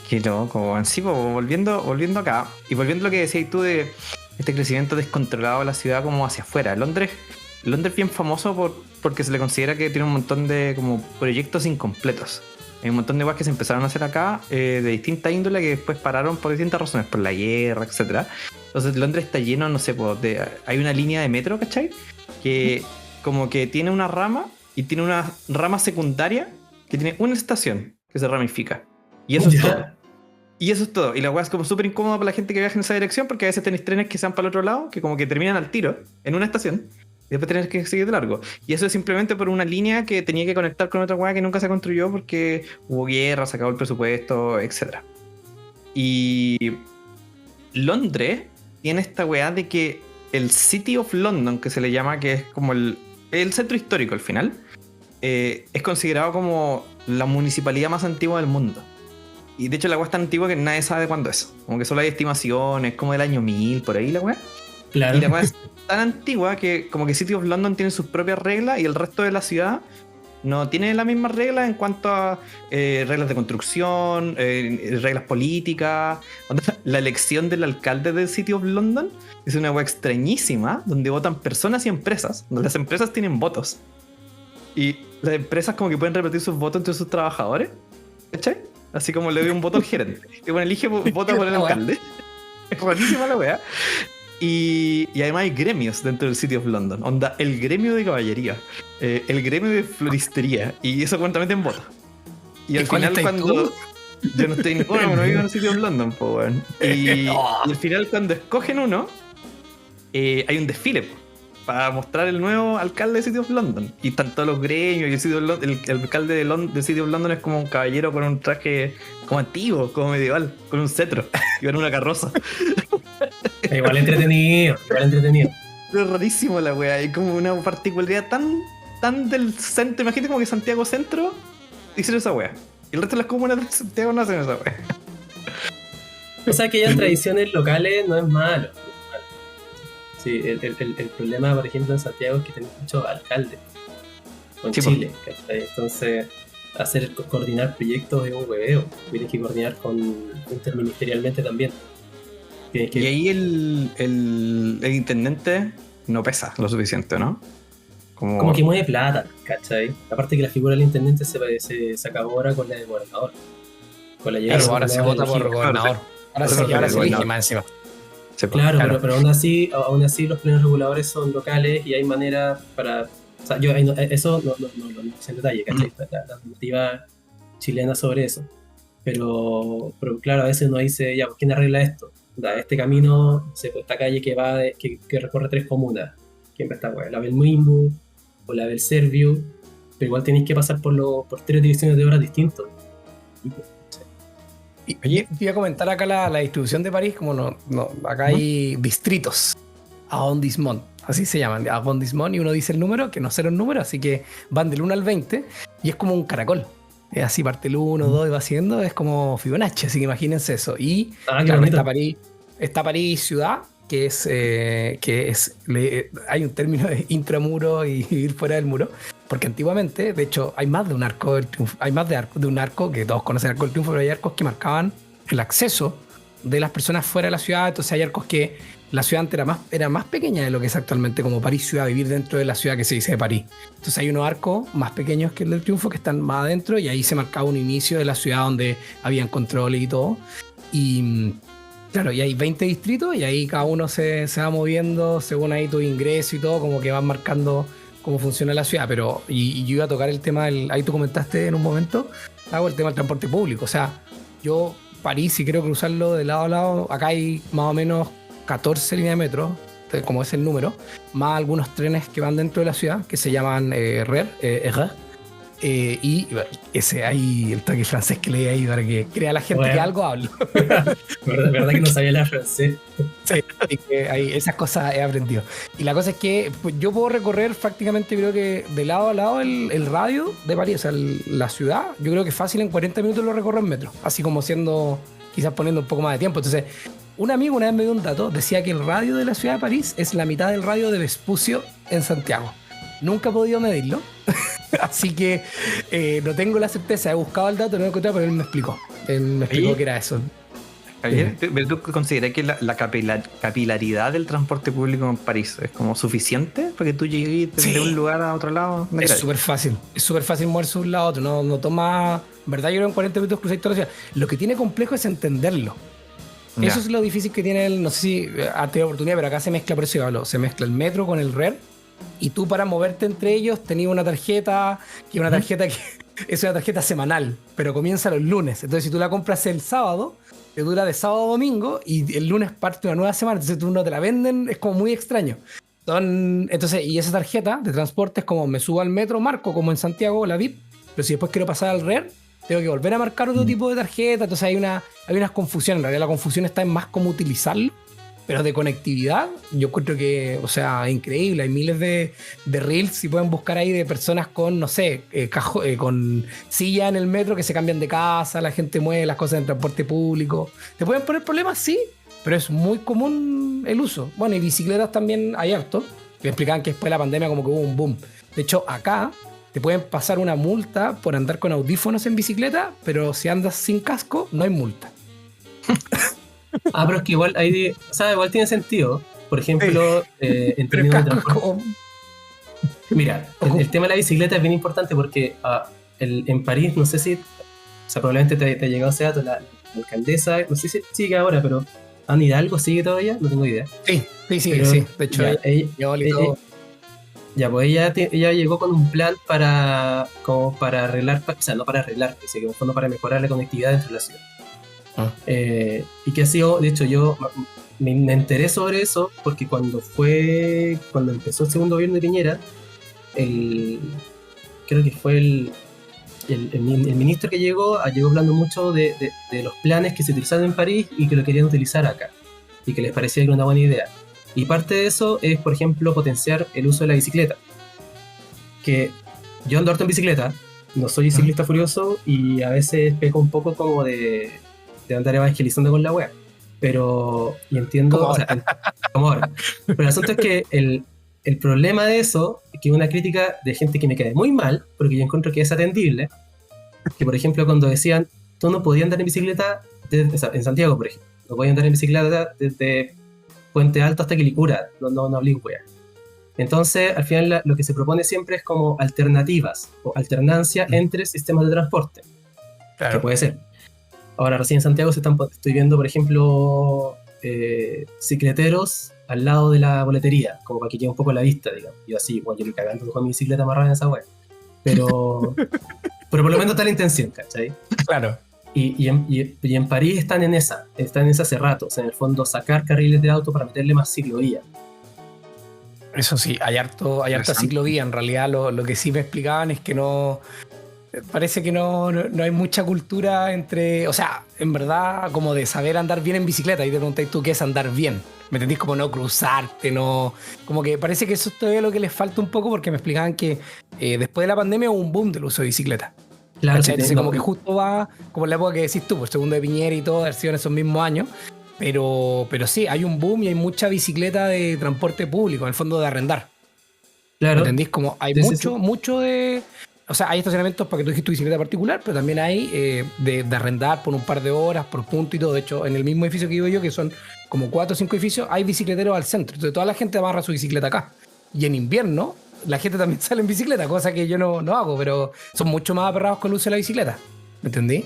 Qué loco, weón. Sí, pues, volviendo acá, y volviendo a lo que decías tú de este crecimiento descontrolado de la ciudad como hacia afuera. Londres es bien famoso porque se le considera que tiene un montón de como proyectos incompletos. Hay un montón de cosas que se empezaron a hacer acá de distinta índole que después pararon por distintas razones, por la guerra, etcétera. Entonces Londres está lleno, no sé, hay una línea de metro, ¿cachai? Que como que tiene una rama y tiene una rama secundaria que tiene una estación que se ramifica. Y eso es todo. Y eso es todo. Y la weá es como súper incómoda para la gente que viaja en esa dirección porque a veces tenéis trenes que se van para el otro lado, que como que terminan al tiro en una estación. Y después tenés que seguir de largo. Y eso es simplemente por una línea que tenía que conectar con otra weá que nunca se construyó porque hubo guerra, se acabó el presupuesto, etc. Y Londres tiene esta weá de que el City of London, que se le llama, que es como el centro histórico al final, es considerado como la municipalidad más antigua del mundo. Y de hecho la weá es tan antigua que nadie sabe cuándo es. Como que solo hay estimaciones, como del año 1000, por ahí la weá. Claro. Y la weá es tan antigua que como que City of London tiene sus propias reglas y el resto de la ciudad no tiene las mismas reglas en cuanto a reglas de construcción, reglas políticas. La elección del alcalde del City of London es una weá extrañísima donde votan personas y empresas, donde las empresas tienen votos. Y las empresas como que pueden repetir sus votos entre sus trabajadores, ¿cachai? Así como le doy un voto al gerente. Y bueno, elige vota por el alcalde. Es buenísima la weá. Y además hay gremios dentro del City of London. Onda, el gremio de caballería, el gremio de floristería. Y eso cuenta en votos. Y al final cuando... Yo no estoy ninguno, pero no vivo en el City of London, po, weón. Y al final cuando escogen uno, hay un desfile, po, para mostrar el nuevo alcalde de City of London. Y están todos los gremios. Y el alcalde de City of London es como un caballero con un traje como antiguo, como medieval, con un cetro y con una carroza. Igual entretenido. Es rarísimo la wea. Hay como una particularidad tan del centro. Imagínate como que Santiago Centro hicieron esa wea. Y el resto de las comunas de Santiago no hacen esa wea. O sea, que hayan tradiciones locales no es malo. Sí, el problema, por ejemplo, en Santiago es que tenés muchos alcaldes. O en Chile, ¿cachai? Entonces, coordinar proyectos es un hueveo. Tienes que coordinar interministerialmente también. Y ahí el intendente no pesa lo suficiente, ¿no? Como que mueve plata, ¿cachai? Aparte que la figura del intendente se acabó ahora con la del gobernador. Con la llegada ahora se vota por gobernador. Ahora se elige más encima. Claro. Pero aún así los plenos reguladores son locales y hay manera para... O sea, yo eso no sé en detalle, ¿cachai? La normativa chilena sobre eso. Pero claro, a veces uno dice, ya, ¿quién arregla esto? Este camino, esta calle que recorre 3 comunas. ¿Quién va a estar? La Belmimbu o la del Serviu, pero igual tenéis que pasar por 3 divisiones de obras distintos. Oye, te iba a comentar acá la distribución de París, como acá hay distritos, arrondissement, así se llaman, arrondissement, y uno dice el número, que no sé los números, así que van del 1 al 20, y es como un caracol. Es así, parte el 1, 2 y va haciendo, es como Fibonacci, así que imagínense eso. Y claro, está París ciudad, que hay un término de intramuro y vivir fuera del muro, porque antiguamente, de hecho, hay más de un arco del triunfo, hay más de un arco, que todos conocen el arco del triunfo, pero hay arcos que marcaban el acceso de las personas fuera de la ciudad. Entonces hay arcos que la ciudad antes era más pequeña de lo que es actualmente, como París ciudad, vivir dentro de la ciudad que se dice de París. Entonces hay unos arcos más pequeños que el del triunfo que están más adentro, y ahí se marcaba un inicio de la ciudad donde habían controles y todo. Y claro, y hay 20 distritos y ahí cada uno se va moviendo según ahí tu ingreso y todo, como que van marcando cómo funciona la ciudad. Pero y yo iba a tocar el tema ahí tú comentaste en un momento, el tema del transporte público. O sea, yo París, si quiero cruzarlo de lado a lado, acá hay más o menos 14 líneas de metro, como es el número, más algunos trenes que van dentro de la ciudad que se llaman RER, y ese ahí, el toque francés que leí ahí para que crea la gente que algo hablo. ¿Verdad que no sabía hablar francés? Sí, y que ahí esas cosas he aprendido. Y la cosa es que pues, yo puedo recorrer prácticamente, creo que de lado a lado el radio de París, o sea, la ciudad, yo creo que fácil en 40 minutos lo recorro en metro, así como siendo quizás poniendo un poco más de tiempo. Entonces, un amigo una vez me dio un dato, decía que el radio de la ciudad de París es la mitad del radio de Vespucio en Santiago. Nunca he podido medirlo, así que no tengo la certeza. He buscado el dato, no lo he encontrado, pero él me explicó. Él me explicó que era eso. Javier, ¿pero tú consideras que la capilaridad del transporte público en París es como suficiente para que tú llegues de un lugar a otro lado? Es súper fácil. Es súper fácil moverse de un lado a otro. No toma... En verdad, yo creo que en 40 minutos cruzáis toda la ciudad. Lo que tiene complejo es entenderlo. Ya. Eso es lo difícil que tiene el... No sé si has tenido oportunidad, pero acá se mezcla, por eso yo hablo. Se mezcla el metro con el RER. Y tú, para moverte entre ellos, tenías una tarjeta que es una tarjeta semanal, pero comienza los lunes. Entonces, si tú la compras el sábado, te dura de sábado a domingo y el lunes parte una nueva semana. Entonces, tú no te la venden, es como muy extraño. Entonces, y esa tarjeta de transporte es como me subo al metro, marco como en Santiago, la VIP, pero si después quiero pasar al RER, tengo que volver a marcar otro tipo de tarjeta. Entonces, hay unas confusiones. En realidad, la confusión está en más cómo utilizarlo. Pero de conectividad, yo encuentro que, o sea, increíble. Hay miles de reels, si pueden buscar ahí, de personas con, no sé, con silla en el metro que se cambian de casa, la gente mueve las cosas en transporte público. ¿Te pueden poner problemas? Sí, pero es muy común el uso. Bueno, y bicicletas también hay harto. Me explicaban que después de la pandemia como que hubo un boom. De hecho, acá te pueden pasar una multa por andar con audífonos en bicicleta, pero si andas sin casco, no hay multa. Pero es que igual igual tiene sentido. Por ejemplo, en términos de transporte. Mira, el tema de la bicicleta es bien importante porque en París, no sé si, o sea, probablemente te ha llegado ese dato, la alcaldesa, no sé si sigue ahora, pero Anne Hidalgo sigue todavía, no tengo idea. Sí. De hecho, ella llegó con un plan para arreglar, o sea, no para arreglar, sino que en el fondo para mejorar la conectividad dentro de la ciudad. Y que ha sido, de hecho, yo me enteré sobre eso porque cuando empezó el segundo gobierno de Piñera, creo que fue el ministro que llegó hablando mucho de los planes que se utilizaban en París y que lo querían utilizar acá y que les parecía que era una buena idea. Y parte de eso es, por ejemplo, potenciar el uso de la bicicleta, que yo ando harto en bicicleta, no soy ciclista furioso y a veces peco un poco como de andar evangelizando con la wea, pero y entiendo como ahora. Pero el asunto es que el problema de eso es que es una crítica de gente que me cae muy mal, porque yo encuentro que es atendible, que por ejemplo cuando decían tú no podías andar en bicicleta en Santiago, por ejemplo, no podías andar en bicicleta desde Puente Alto hasta Quilicura, no hablé wea. Entonces al final lo que se propone siempre es como alternativas o alternancia entre sistemas de transporte, claro, que puede ser. Ahora recién en Santiago estoy viendo, por ejemplo, cicleteros al lado de la boletería, como para que quede un poco la vista, digamos. Yo así, igual yo me cagando con mi bicicleta amarrada en esa wea. Pero por lo menos está la intención, ¿cachai? Claro. Y en París están en esa hace rato. O sea, en el fondo sacar carriles de auto para meterle más ciclovía. Eso sí, hay harta ciclovía. En realidad lo que sí me explicaban es que no... Parece que no hay mucha cultura entre... O sea, en verdad, como de saber andar bien en bicicleta. Y te preguntáis tú qué es andar bien. ¿Me entendís? Como no cruzarte, no... Como que parece que eso es todavía lo que les falta un poco, porque me explicaban que después de la pandemia hubo un boom del uso de bicicleta. Claro, entonces, como que justo va, como en la época que decís tú, por segundo de Piñera y todo, ha sido en esos mismos años. Pero sí, hay un boom y hay mucha bicicleta de transporte público, en el fondo de arrendar. Claro. ¿Me entendís? Como hay mucho de... O sea, hay estacionamientos para que tú dejes tu bicicleta particular, pero también hay de arrendar por un par de horas, por punto y todo. De hecho, en el mismo edificio que vivo yo, que son como 4 o 5 edificios, hay bicicleteros al centro. Entonces toda la gente amarra su bicicleta acá. Y en invierno, la gente también sale en bicicleta, cosa que yo no hago, pero son mucho más aperrados con el uso de la bicicleta. ¿Me entendí?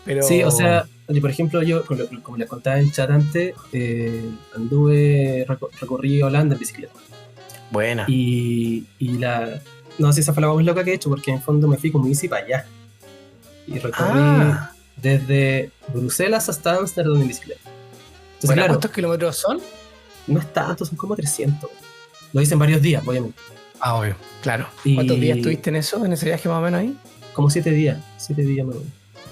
Pero... Sí, o sea, por ejemplo, yo, como les contaba en el chat antes, recorrí Holanda en bicicleta. Buena. Y no sé si esa fue la más loca que he hecho, porque en el fondo me fui como bici para allá. Y recorrí desde Bruselas hasta Ámsterdam en bicicleta. Entonces, bueno, claro, ¿cuántos kilómetros son? No es tanto, son como 300. Lo hice en varios días, obviamente. Obvio, claro. ¿Cuántos días estuviste en ese viaje más o menos ahí? Como 7 días más o menos.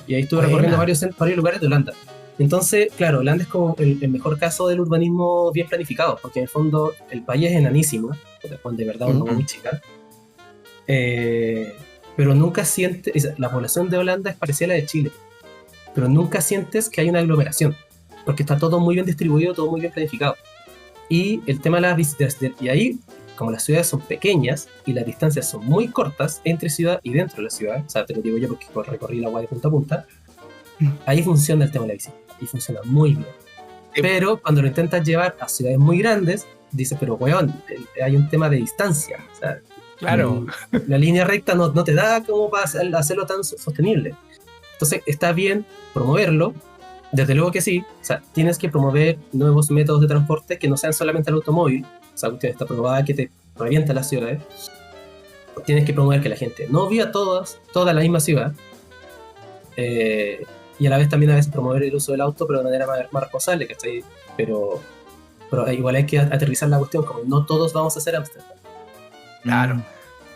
Y ahí estuve recorriendo varios lugares de Holanda. Entonces, claro, Holanda es como el mejor caso del urbanismo bien planificado, porque en el fondo el país es enanísimo, de verdad una muy chica. Pero nunca siente... La población de Holanda es parecida a la de Chile, pero nunca sientes que hay una aglomeración, porque está todo muy bien distribuido, todo muy bien planificado. Y el tema de las visitas, y ahí, como las ciudades son pequeñas y las distancias son muy cortas entre ciudad y dentro de la ciudad, o sea, te lo digo yo porque recorrí la agua de punta a punta, ahí funciona el tema de la bicicleta, y funciona muy bien. Pero cuando lo intentas llevar a ciudades muy grandes, dices, pero weón, hay un tema de distancia, o sea, Claro. la línea recta no te da como para hacerlo tan sostenible. Entonces está bien promoverlo, desde luego que sí, o sea, tienes que promover nuevos métodos de transporte que no sean solamente el automóvil, o sea, usted está probada que te revienta las ciudades. Tienes que promover que la gente no viva toda la misma ciudad, y a la vez también a veces promover el uso del auto, pero de manera más responsable, ¿cachai? Pero igual hay que aterrizar la cuestión, como no todos vamos a hacer Ámsterdam. Claro.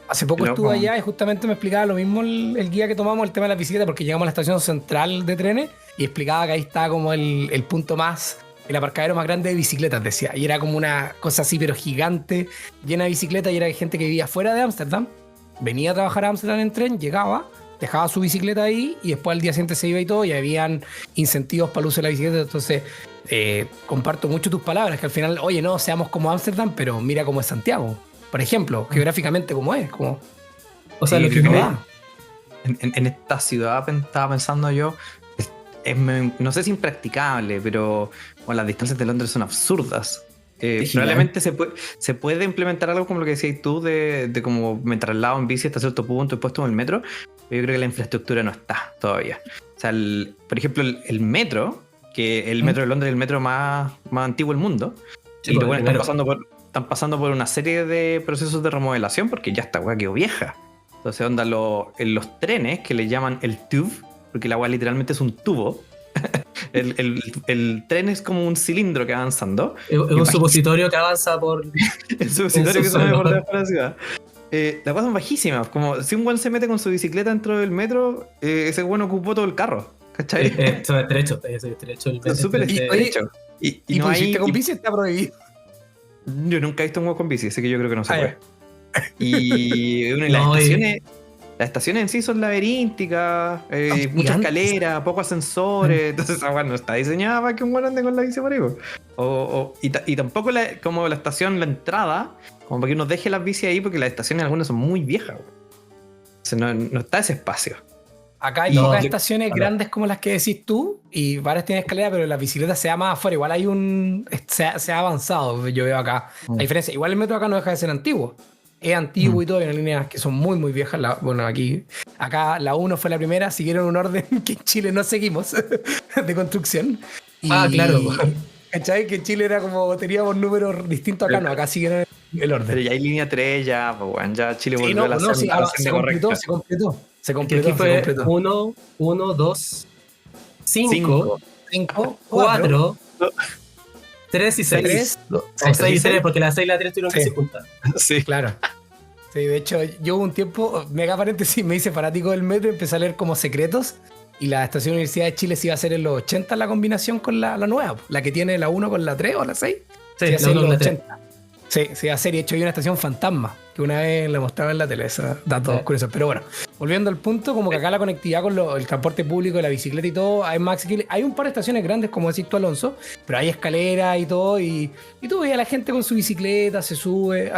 Hace poco Loco. estuve allá y justamente me explicaba lo mismo el guía que tomamos, el tema de la bicicleta, porque llegamos a la estación central de trenes y explicaba que ahí está como el punto más, el aparcadero más grande de bicicletas, decía. Y era como una cosa así, pero gigante, llena de bicicletas, y era gente que vivía fuera de Ámsterdam, venía a trabajar a Ámsterdam en tren, llegaba, dejaba su bicicleta ahí y después al día siguiente se iba y todo, y habían incentivos para el uso de la bicicleta. Entonces, comparto mucho tus palabras, que al final, oye, no, seamos como Ámsterdam, pero mira cómo es Santiago. Por ejemplo, geográficamente cómo es, como... O sea, Sí, lo que creo que- no En esta ciudad estaba pensando yo, no sé si impracticable, pero bueno, las distancias de Londres son absurdas. Probablemente se puede implementar algo como lo que decías tú, de como me traslado en bici hasta cierto punto y después tomo el metro, pero yo creo que la infraestructura no está todavía. O sea, por ejemplo, el metro, que el metro de Londres es el metro más antiguo del mundo, Sí, y pues, bueno, primero. están pasando por una serie de procesos de remodelación porque ya esta weá quedó vieja. Entonces, onda, en los trenes que le llaman el tube, porque la weá literalmente es un tubo. el tren es como un cilindro que va avanzando. es un supositorio que avanza por... El supositorio que se mueve subsuelo. por debajo de la ciudad. Las weas son bajísimas. Como si un weón se mete con su bicicleta dentro del metro, ese weón ocupó todo el carro. ¿Cachai? Eso es derecho, el Es súper este- estrecho. Y no pues, hay. si te con bici está prohibido. Yo nunca he visto un weón con bici, así que yo creo que no se Ah, puede. Y bueno, y No, las estaciones en sí son laberínticas, mucha gigantes. escalera, pocos ascensores. Entonces esa weá no está diseñada para que un weón ande con la bici por ahí. Y tampoco como la estación, la entrada, como para que uno deje las bicis ahí, porque las estaciones algunas son muy viejas. O sea, no está ese espacio. Acá hay No, pocas yo- estaciones acá. grandes como las que decís tú, y varias tienen escalera, pero las bicicletas se va más afuera. Igual hay se ha avanzado, yo veo acá. La diferencia, igual el metro acá no deja de ser antiguo. Es antiguo y todo, hay unas líneas que son muy, muy viejas. Bueno, acá la 1 fue la primera, siguieron un orden que en Chile no seguimos de construcción. Ah, claro. ¿Cachai? Que en Chile era como, teníamos números distintos acá, no, acá siguen el orden. Pero ya hay línea 3, ya, pues, weón, ya Chile Sí, volvió no, a la no, sí, a la se senda completó, correcta. se completó. Se Que completó, aquí fue se completó. 1, 2, 5, 5, 5, 4, 3 y 6. 3, O 6 y 3, porque la 6 y la 3 tuvieron que Sí. se juntar. Sí. claro. Sí, de hecho, yo hubo un tiempo, mega paréntesis, me hice fanático del metro y empecé a leer como secretos. Y la Estación Universidad de Chile se iba a hacer en los 80 la combinación con la nueva, la que tiene la 1 con la 3 o la 6. Sí, se iba a la hacer en uno con los la 3. 80. Sí, se iba a hacer, y de hecho hay una estación fantasma que una vez la mostraba en la tele, esos datos curiosos. Pero bueno, volviendo al punto, como que acá la conectividad con el transporte público, la bicicleta y todo, hay más accesible. Hay un par de estaciones grandes, como decís tú, Alonso, pero hay escaleras y todo, y tú ves a la gente con su bicicleta, se sube.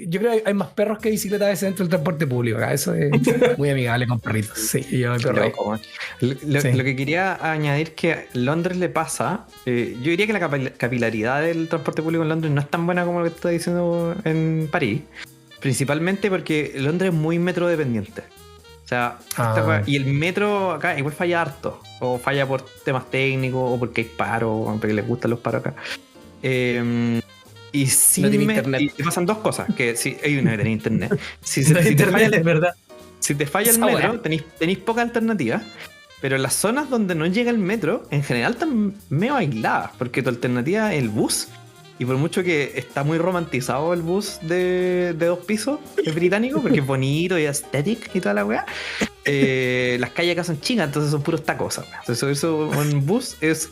Yo creo que hay más perros que bicicletas a veces dentro del transporte público acá. Eso es muy amigable con perritos. Sí, yo Qué perro ahí. loco, weón. Sí. Lo que quería añadir que a Londres le pasa, yo diría que la capilaridad del transporte público en Londres no es tan buena como lo que está diciendo en París, principalmente porque Londres es muy metro dependiente. O sea, y el metro acá igual falla harto, o falla por temas técnicos, o porque hay paro, o porque les gustan los paros acá. Y sin No tiene internet. y te pasan dos cosas, que si hay una que tiene internet. Si No hay te falla internet, es verdad. Si te falla el Esa metro, weá. tenéis pocas alternativas, pero las zonas donde no llega el metro, en general están medio aisladas, porque tu alternativa es el bus, y por mucho que está muy romantizado el bus de 2 pisos, es británico, porque es bonito y aesthetic y toda la weá, las calles acá son chicas, entonces son puros tacos. Entonces eso un bus es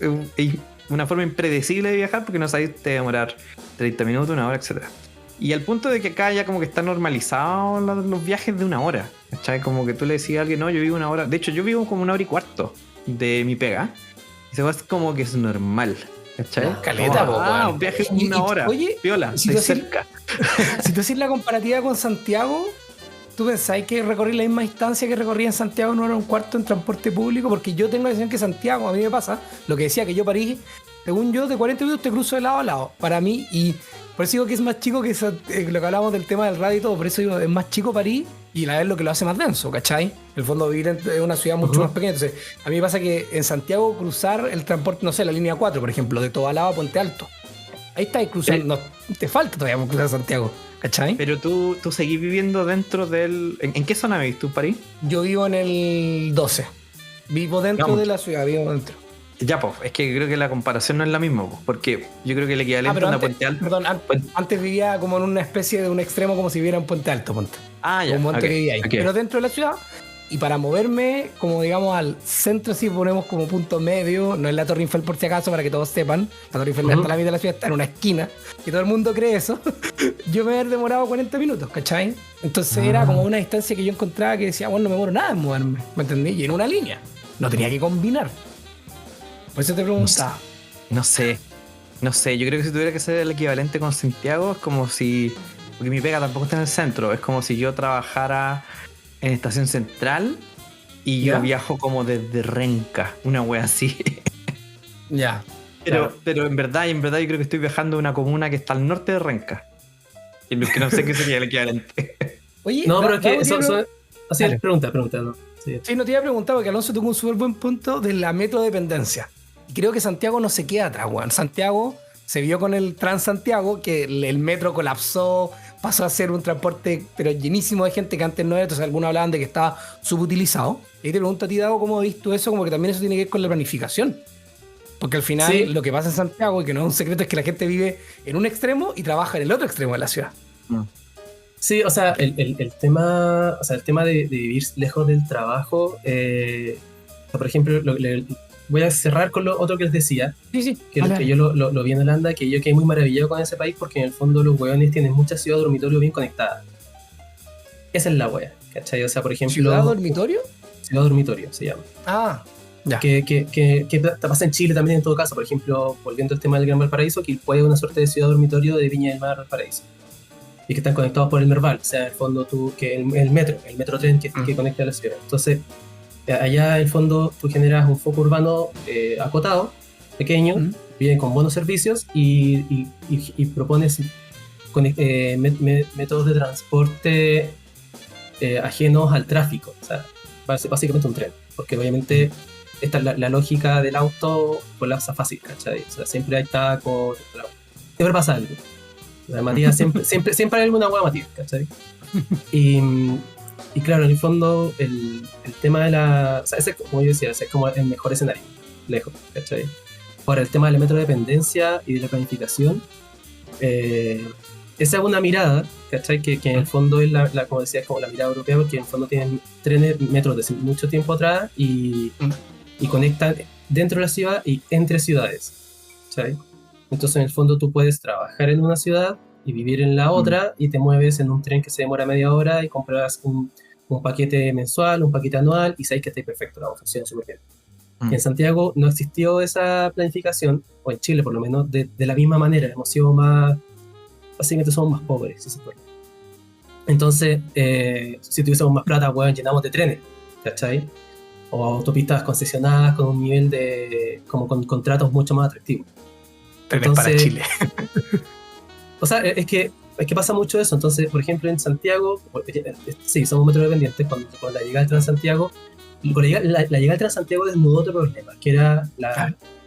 una forma impredecible de viajar, porque no sabéis, te va a demorar 30 minutos, una hora, etc. Y al punto de que acá ya como que está normalizado los viajes de 1 hora. ¿Cachai? Como que tú le decías a alguien, no, yo vivo 1 hora. De hecho, yo vivo como 1 hora y cuarto de mi pega. Y se va como que es normal. ¿Cachai? Caleta, po, weón. Un viaje de 1 hora. Oye, Piola, si estoy tú cerca. Si tú haces la comparativa con Santiago, ¿tú pensáis que recorrí la misma distancia que recorría en Santiago en 1 hora y cuarto en transporte público? Porque yo tengo la sensación que Santiago, a mí me pasa, lo que decía que yo París, según yo, de 40 minutos te cruzo de lado a lado. Para mí, y por eso digo que es más chico que lo que hablábamos del tema del radio y todo, por eso digo, es más chico París y la vez lo que lo hace más denso, ¿cachai? En el fondo vivir en una ciudad mucho más pequeña. Entonces, a mí me pasa que en Santiago cruzar el transporte, no sé, la línea 4, por ejemplo, de Tobalaba a Puente Alto. Ahí estás cruzando, no, te falta todavía por cruzar Santiago, ¿cachai? Pero tú seguís viviendo dentro del... ¿En qué zona vivís tú, París? Yo vivo en el 12. Vivo dentro de la ciudad, vivo dentro. Ya, pues, es que creo que la comparación no es la misma, po, porque yo creo que el equivalente a una Puente Alto... Perdón, antes vivía como en una especie de un extremo como si viviera en Puente Alto, ponte. Ah, ya, un monte que vivía ahí. ok. Pero dentro de la ciudad, y para moverme, como digamos al centro, si ponemos como punto medio, no es la Torre Eiffel por si acaso, para que todos sepan, la Torre Eiffel está a la mitad de la ciudad, está en una esquina, y todo el mundo cree eso, yo me había demorado 40 minutos, ¿cachai? Entonces era como una distancia que yo encontraba que decía, bueno, no me demoro nada en moverme, ¿me entendí? Y en una línea, no tenía que combinar. Por eso te preguntaba. No sé, yo creo que si tuviera que ser el equivalente con Santiago, es como si... Porque mi pega tampoco está en el centro, es como si yo trabajara en Estación Central y yo viajo como desde Renca, una wea así. Ya. Pero en verdad yo creo que estoy viajando a una comuna que está al norte de Renca. Y que no sé qué sería el equivalente. Oye, No, pero es que eso... Así Dale. es, pregunta, ¿no? Sí. Sí, no te iba a preguntar porque Alonso tuvo un súper buen punto de la metrodependencia. Y creo que Santiago no se queda atrás, weón. Santiago se vio con el Transantiago, que el metro colapsó, pasó a ser un transporte pero llenísimo de gente que antes no era, entonces algunos hablaban de que estaba subutilizado. Y te pregunto a ti, Dago, ¿cómo has visto eso? Como que también eso tiene que ver con la planificación. Porque al final Sí. lo que pasa en Santiago, y que no es un secreto, es que la gente vive en un extremo y trabaja en el otro extremo de la ciudad. Sí, o sea, el tema de vivir lejos del trabajo, o sea, por ejemplo, voy a cerrar con lo otro que les decía, Sí. que yo lo vi en Holanda, que yo quedé muy maravillado con ese país porque en el fondo los hueones tienen muchas ciudades dormitorio bien conectadas. Esa es la wea, ¿cachai? O sea, por ejemplo... ¿Ciudad dormitorio? Ciudad dormitorio se llama. Ah, ya. Que pasa en Chile también en todo caso. Por ejemplo, volviendo al tema del Gran Valparaíso, que fue una suerte de ciudad dormitorio de Viña del Mar Valparaíso. Y que están conectados por el Merval, o sea, en el fondo el metro tren que conecta a la ciudad. Entonces, allá en el fondo tú generas un foco urbano acotado, pequeño, bien con buenos servicios y propones métodos de transporte ajenos al tráfico, o sea, básicamente un tren, porque obviamente esta es la lógica del auto colapsa fácil, ¿cachai? O sea, siempre hay tacos, siempre pasa algo. La Matías siempre hay alguna hueá Matías, ¿cachai? Y claro, en el fondo el tema de la... O sea, ese, como yo decía, ese es como el mejor escenario, lejos, ¿cachai? Ahora, el tema de la metrodependencia y de la planificación, esa es una mirada, ¿cachai? Que en el fondo es como decía, es como la mirada europea, porque en el fondo tienen trenes, metros de mucho tiempo atrás y conectan dentro de la ciudad y entre ciudades, ¿cachai? Entonces, en el fondo, tú puedes trabajar en una ciudad y vivir en la otra y te mueves en un tren que se demora media hora y compras un paquete mensual, un paquete anual y sabes que está perfecto, funciona súper bien. En Santiago no existió esa planificación, o en Chile por lo menos, de la misma manera. Hemos sido más, básicamente somos más pobres, si se puede. Entonces, si tuviésemos más plata, bueno, llenamos de trenes, ¿cachai? O autopistas concesionadas con un nivel de, como con contratos mucho más atractivos. Trenes para Chile. O sea, es que pasa mucho eso. Entonces, por ejemplo, en Santiago, sí, somos metrodependientes. Con la llegada del Transantiago, la llegada del Transantiago desnudó otro problema, que era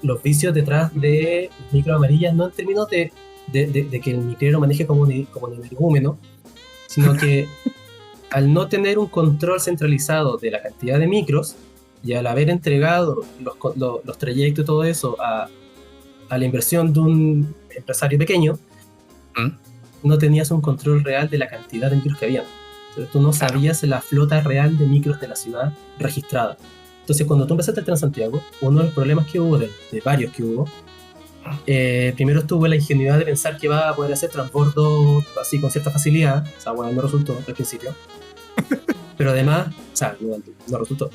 los vicios detrás de micro amarillas, no en términos de que el micrero maneje como un energúmeno, sino que al no tener un control centralizado de la cantidad de micros y al haber entregado los trayectos y todo eso a la inversión de un empresario pequeño, no tenías un control real de la cantidad de micros que había. Entonces, tú no sabías la flota real de micros de la ciudad registrada. Entonces, cuando tú empezaste el Transantiago, uno de los problemas que hubo, de varios que hubo, primero estuvo la ingenuidad de pensar que iba a poder hacer transbordo así con cierta facilidad. O sea, bueno, no resultó al principio. Pero además, o sea, no resultó.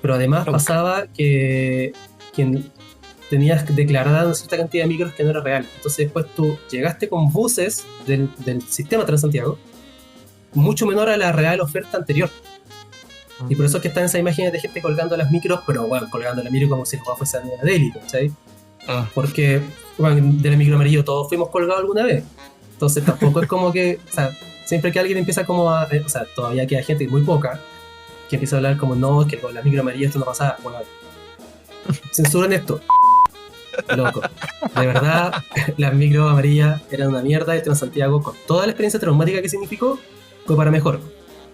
Pero además pasaba que quien tenías declarada una cierta cantidad de micros que no era real. Entonces después tú llegaste con buses del sistema Transantiago mucho menor a la real oferta anterior. Y por eso es que están esas imágenes de gente colgando las micros, pero bueno, colgando la micro como si el juego fuese una deli, ¿sabes? Porque bueno, de la micro amarillo todos fuimos colgados alguna vez. Entonces tampoco es como que, o sea, siempre que alguien empieza como a, o sea, todavía queda gente muy poca que empieza a hablar como no, que con la micro amarilla esto no pasaba. Bueno, censuren esto. Loco. De verdad, las micro amarillas eran una mierda. El Transantiago, con toda la experiencia traumática que significó, fue para mejor.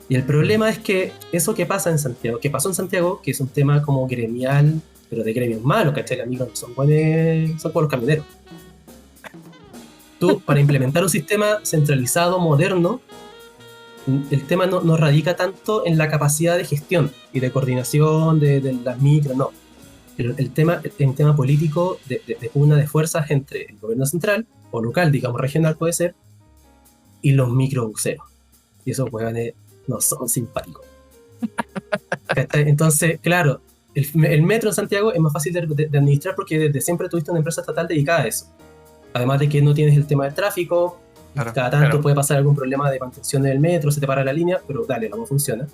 Y el problema es que eso que pasa en Santiago, que pasó en Santiago, que es un tema como gremial, pero de gremios malos, ¿cachai? Las micros no son buenos, son como los camioneros. Tú, para implementar un sistema centralizado, moderno, el tema no radica tanto en la capacidad de gestión y de coordinación de las micros, no. Pero el tema es un tema político de pugna de fuerzas entre el gobierno central, o local, digamos regional puede ser, y los microbuseros. Y esos huevones no son simpáticos. Entonces, claro, el metro de Santiago es más fácil de administrar porque desde siempre tuviste una empresa estatal dedicada a eso. Además de que no tienes el tema del tráfico, claro, cada tanto puede pasar algún problema de mantención del metro, se te para la línea, pero dale, no funciona.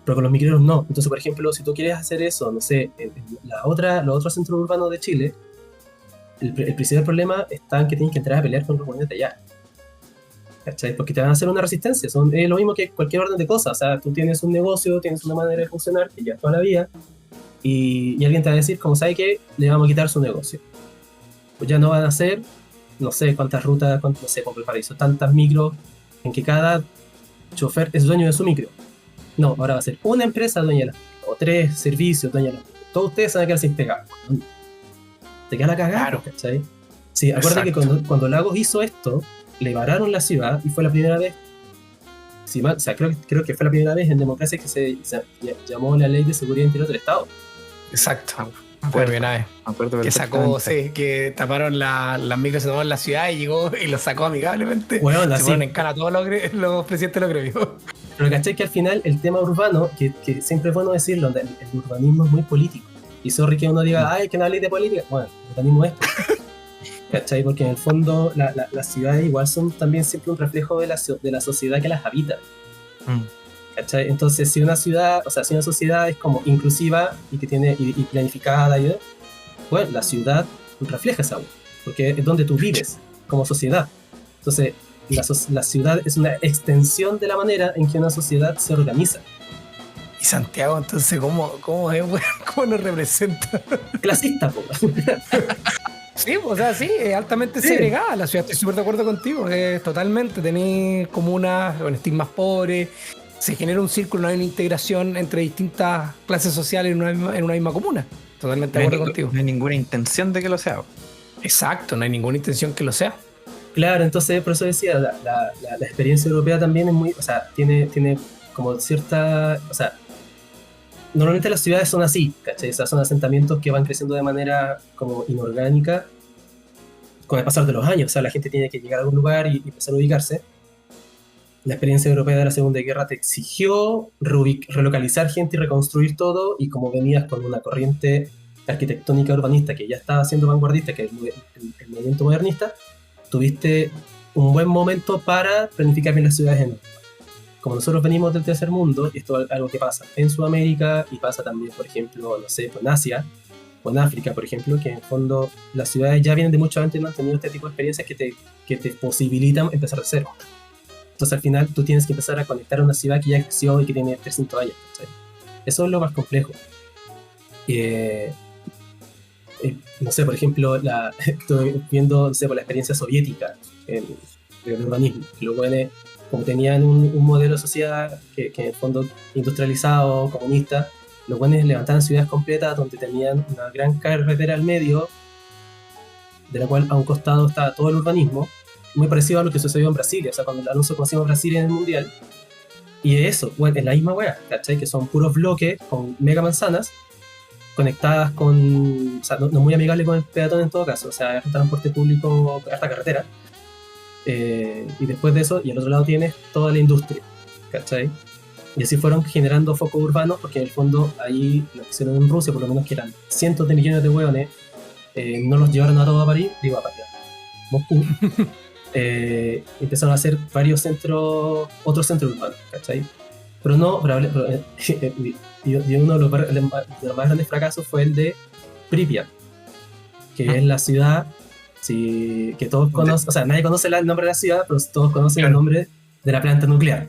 Pero con los micros no. Entonces, por ejemplo, si tú quieres hacer eso, no sé, en los otros centros urbanos de Chile, el principal problema está en que tienes que entrar a pelear con los buenos de allá. ¿Cachai? Porque te van a hacer una resistencia. Es lo mismo que cualquier orden de cosas. O sea, tú tienes un negocio, tienes una manera de funcionar que ya toda la vida, y alguien te va a decir, como sabe que le vamos a quitar su negocio. Pues ya no van a hacer, no sé cuántas rutas, no sé, por el paraíso, tantas micros en que cada chofer es dueño de su micro. No, ahora va a ser una empresa dueña de la micro, o 3 servicios dueña de la micro. Todos ustedes se van a quedar sin pegar. Te queda la cagada, claro. ¿Cachai? Sí, acuérdate que cuando Lagos hizo esto, le vararon la ciudad y fue la primera vez, o sea, creo que fue la primera vez en democracia que se llamó la Ley de Seguridad Interior del Estado. Exacto. Fue la primera vez. Que sacó, sí, que taparon las micros se tomaron la ciudad y llegó y los sacó amigablemente. Bueno, se ponen en cara a todos los presidentes de los gremios. Pero caché que al final el tema urbano, que siempre es bueno decirlo, el urbanismo es muy político. Y sorry que uno diga, ay, que no hablé de política. Bueno, el urbanismo es político. ¿Cachai? Porque en el fondo las ciudades igual son también siempre un reflejo de la sociedad que las habita. ¿Cachai? Entonces si una ciudad, o sea, si una sociedad es como inclusiva y que tiene y planificada, bueno, la refleja esa, porque es donde tú vives como sociedad. Entonces la ciudad es una extensión de la manera en que una sociedad se organiza. Y Santiago, entonces, ¿cómo es? ¿Cómo nos representa? Clasista, po. Sí, o sea, sí, es altamente segregada la ciudad, estoy súper de acuerdo contigo, totalmente, tenés comunas con estigmas pobres, se genera un círculo, no hay una integración entre distintas clases sociales en una misma comuna, totalmente de acuerdo contigo. No hay ninguna intención de que lo sea. Exacto, no hay ninguna intención que lo sea. Claro, entonces por eso decía, la experiencia europea también es muy, o sea, tiene como cierta, o sea, normalmente las ciudades son así, ¿cachai? O sea, son asentamientos que van creciendo de manera como inorgánica con el pasar de los años. O sea, la gente tiene que llegar a algún lugar y empezar a ubicarse. La experiencia europea de la Segunda Guerra te exigió relocalizar gente y reconstruir todo, y como venías con una corriente arquitectónica urbanista que ya estaba siendo vanguardista, que es el movimiento modernista, tuviste un buen momento para planificar bien las ciudades en como nosotros venimos del tercer mundo, y esto es algo que pasa en Sudamérica y pasa también, por ejemplo, no sé, en Asia o en África, por ejemplo, que en el fondo las ciudades ya vienen de mucho antes y no han tenido este tipo de experiencias que te posibilitan empezar de cero. Entonces al final tú tienes que empezar a conectar a una ciudad que ya creció y que tiene 300 años. ¿Sí? Eso es lo más complejo. No sé, por ejemplo, estoy viendo, no sé, por la experiencia soviética en el urbanismo, que luego como tenían un modelo de sociedad que en el fondo industrializado, comunista, los buenos levantaban ciudades completas donde tenían una gran carretera al medio, de la cual a un costado estaba todo el urbanismo, muy parecido a lo que sucedió en Brasil. O sea, cuando Alonso conocimos Brasil en el Mundial, y eso, bueno, es la misma wea, ¿cachai? Que son puros bloques con mega manzanas, conectadas con, o sea, no muy amigables con el peatón en todo caso, o sea, es transporte público hasta carretera. Y después de eso, y al otro lado tienes toda la industria, ¿cachai? Y así fueron generando focos urbanos, porque en el fondo ahí lo que hicieron en Rusia, por lo menos que eran cientos de millones de hueones, no los llevaron a todo a París, digo a París, a Moscú. Empezaron a hacer varios otros centros urbanos, ¿cachai? Pero no, y uno de los más grandes fracasos fue el de Pripyat, que es la ciudad que todos conocen, o sea, nadie conoce el nombre de la ciudad, pero todos conocen el nombre de la planta nuclear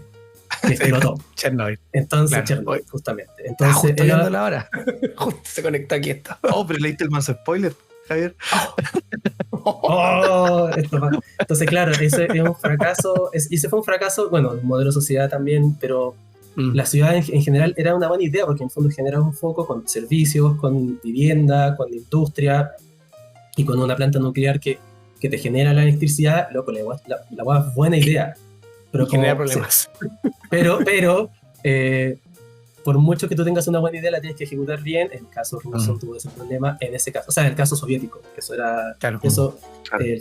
que explotó. Chernobyl. Entonces, Chernobyl, justamente. Entonces, justo viéndola ahora. Justo se conectó aquí esto. Oh, pero leíste el manso spoiler, Javier. Entonces, claro, ese es un fracaso. Ese fue un fracaso, bueno, un modelo de sociedad también, pero la ciudad en general era una buena idea, porque en el fondo generaba un foco con servicios, con vivienda, con industria y con una planta nuclear que te genera la electricidad. Loco, la es buena idea. Pero genera problemas. Pero por mucho que tú tengas una buena idea, la tienes que ejecutar bien. En el caso ruso tuvo ese problema, en ese caso, o sea, en el caso soviético, que eso era, claro.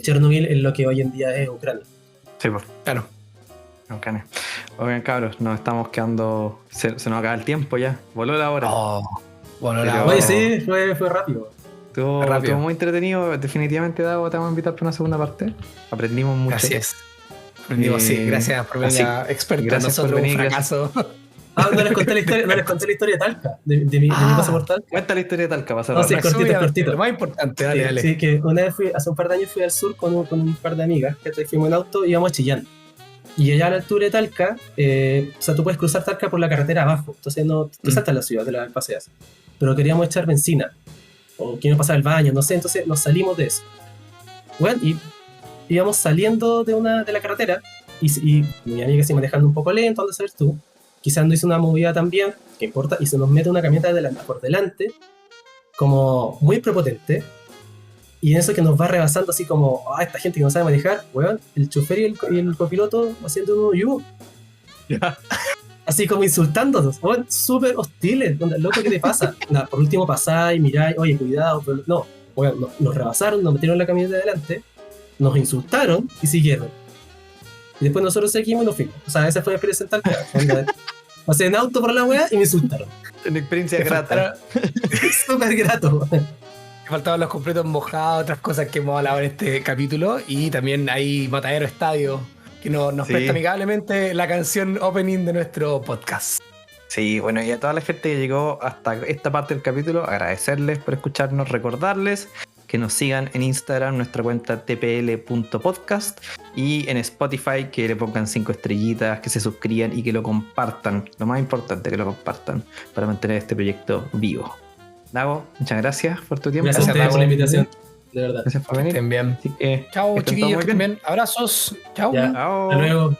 Chernobyl es lo que hoy en día es Ucrania. Sí, pues. Claro. Okay. Oigan, cabros, nos estamos quedando, se nos acaba el tiempo ya, voló la hora. Voló la hora. Oye, sí, fue rápido. Estuvo muy entretenido, definitivamente, Dago, te vamos a invitar para una segunda parte. Aprendimos mucho. Gracias. Aprendimos, sí, gracias por venir experto. Gracias nosotros por venir, un fracaso. No les conté la historia de Talca, de mi paso por Talca. Cuenta la historia de Talca, para No, sí, cortito. Lo más importante, dale. Sí, que una vez hace un par de años fui al sur con un par de amigas, que fuimos en auto y íbamos a Chillán. Y allá a la altura de Talca, o sea, tú puedes cruzar Talca por la carretera abajo, entonces no te saltas la ciudad, te la paseas. Pero queríamos echar benzina, o queríamos pasar al baño, no sé, entonces nos salimos de eso. Bueno, y íbamos saliendo de la carretera, y mi amiga se iba manejando un poco lento, ¿dónde sabes tú? Quizás no hizo una movida también, que importa, y se nos mete una camioneta por delante, como muy prepotente, y en eso que nos va rebasando así como, esta gente que no sabe manejar, weón, el chofer y el copiloto haciendo un yugo. Así como insultándonos, weón, súper hostiles, loco, ¿qué te pasa? Por último pasáis, miráis, oye, cuidado, pero no, weón, nos rebasaron, nos metieron en la camioneta de delante, nos insultaron y siguieron. Y después nosotros seguimos y nos fuimos. O sea, esa fue mi experiencia en Talca. Pasé en auto por la weá y me insultaron. Una experiencia grata. Súper grato. Me faltaban los completos mojados, otras cosas que hemos hablado en este capítulo. Y también hay Matadero Estadio, que nos presta amigablemente la canción opening de nuestro podcast. Sí, bueno, y a toda la gente que llegó hasta esta parte del capítulo, agradecerles por escucharnos, recordarles que nos sigan en Instagram, nuestra cuenta tpl.podcast, y en Spotify que le pongan 5 estrellitas, que se suscriban y que lo compartan. Lo más importante, que lo compartan para mantener este proyecto vivo. Dago, muchas gracias por tu tiempo. Gracias a ustedes por la invitación, de verdad. Gracias por venir. Estén bien. Así que, chao, chiquillos, estén bien. Abrazos. Chao. Hasta luego.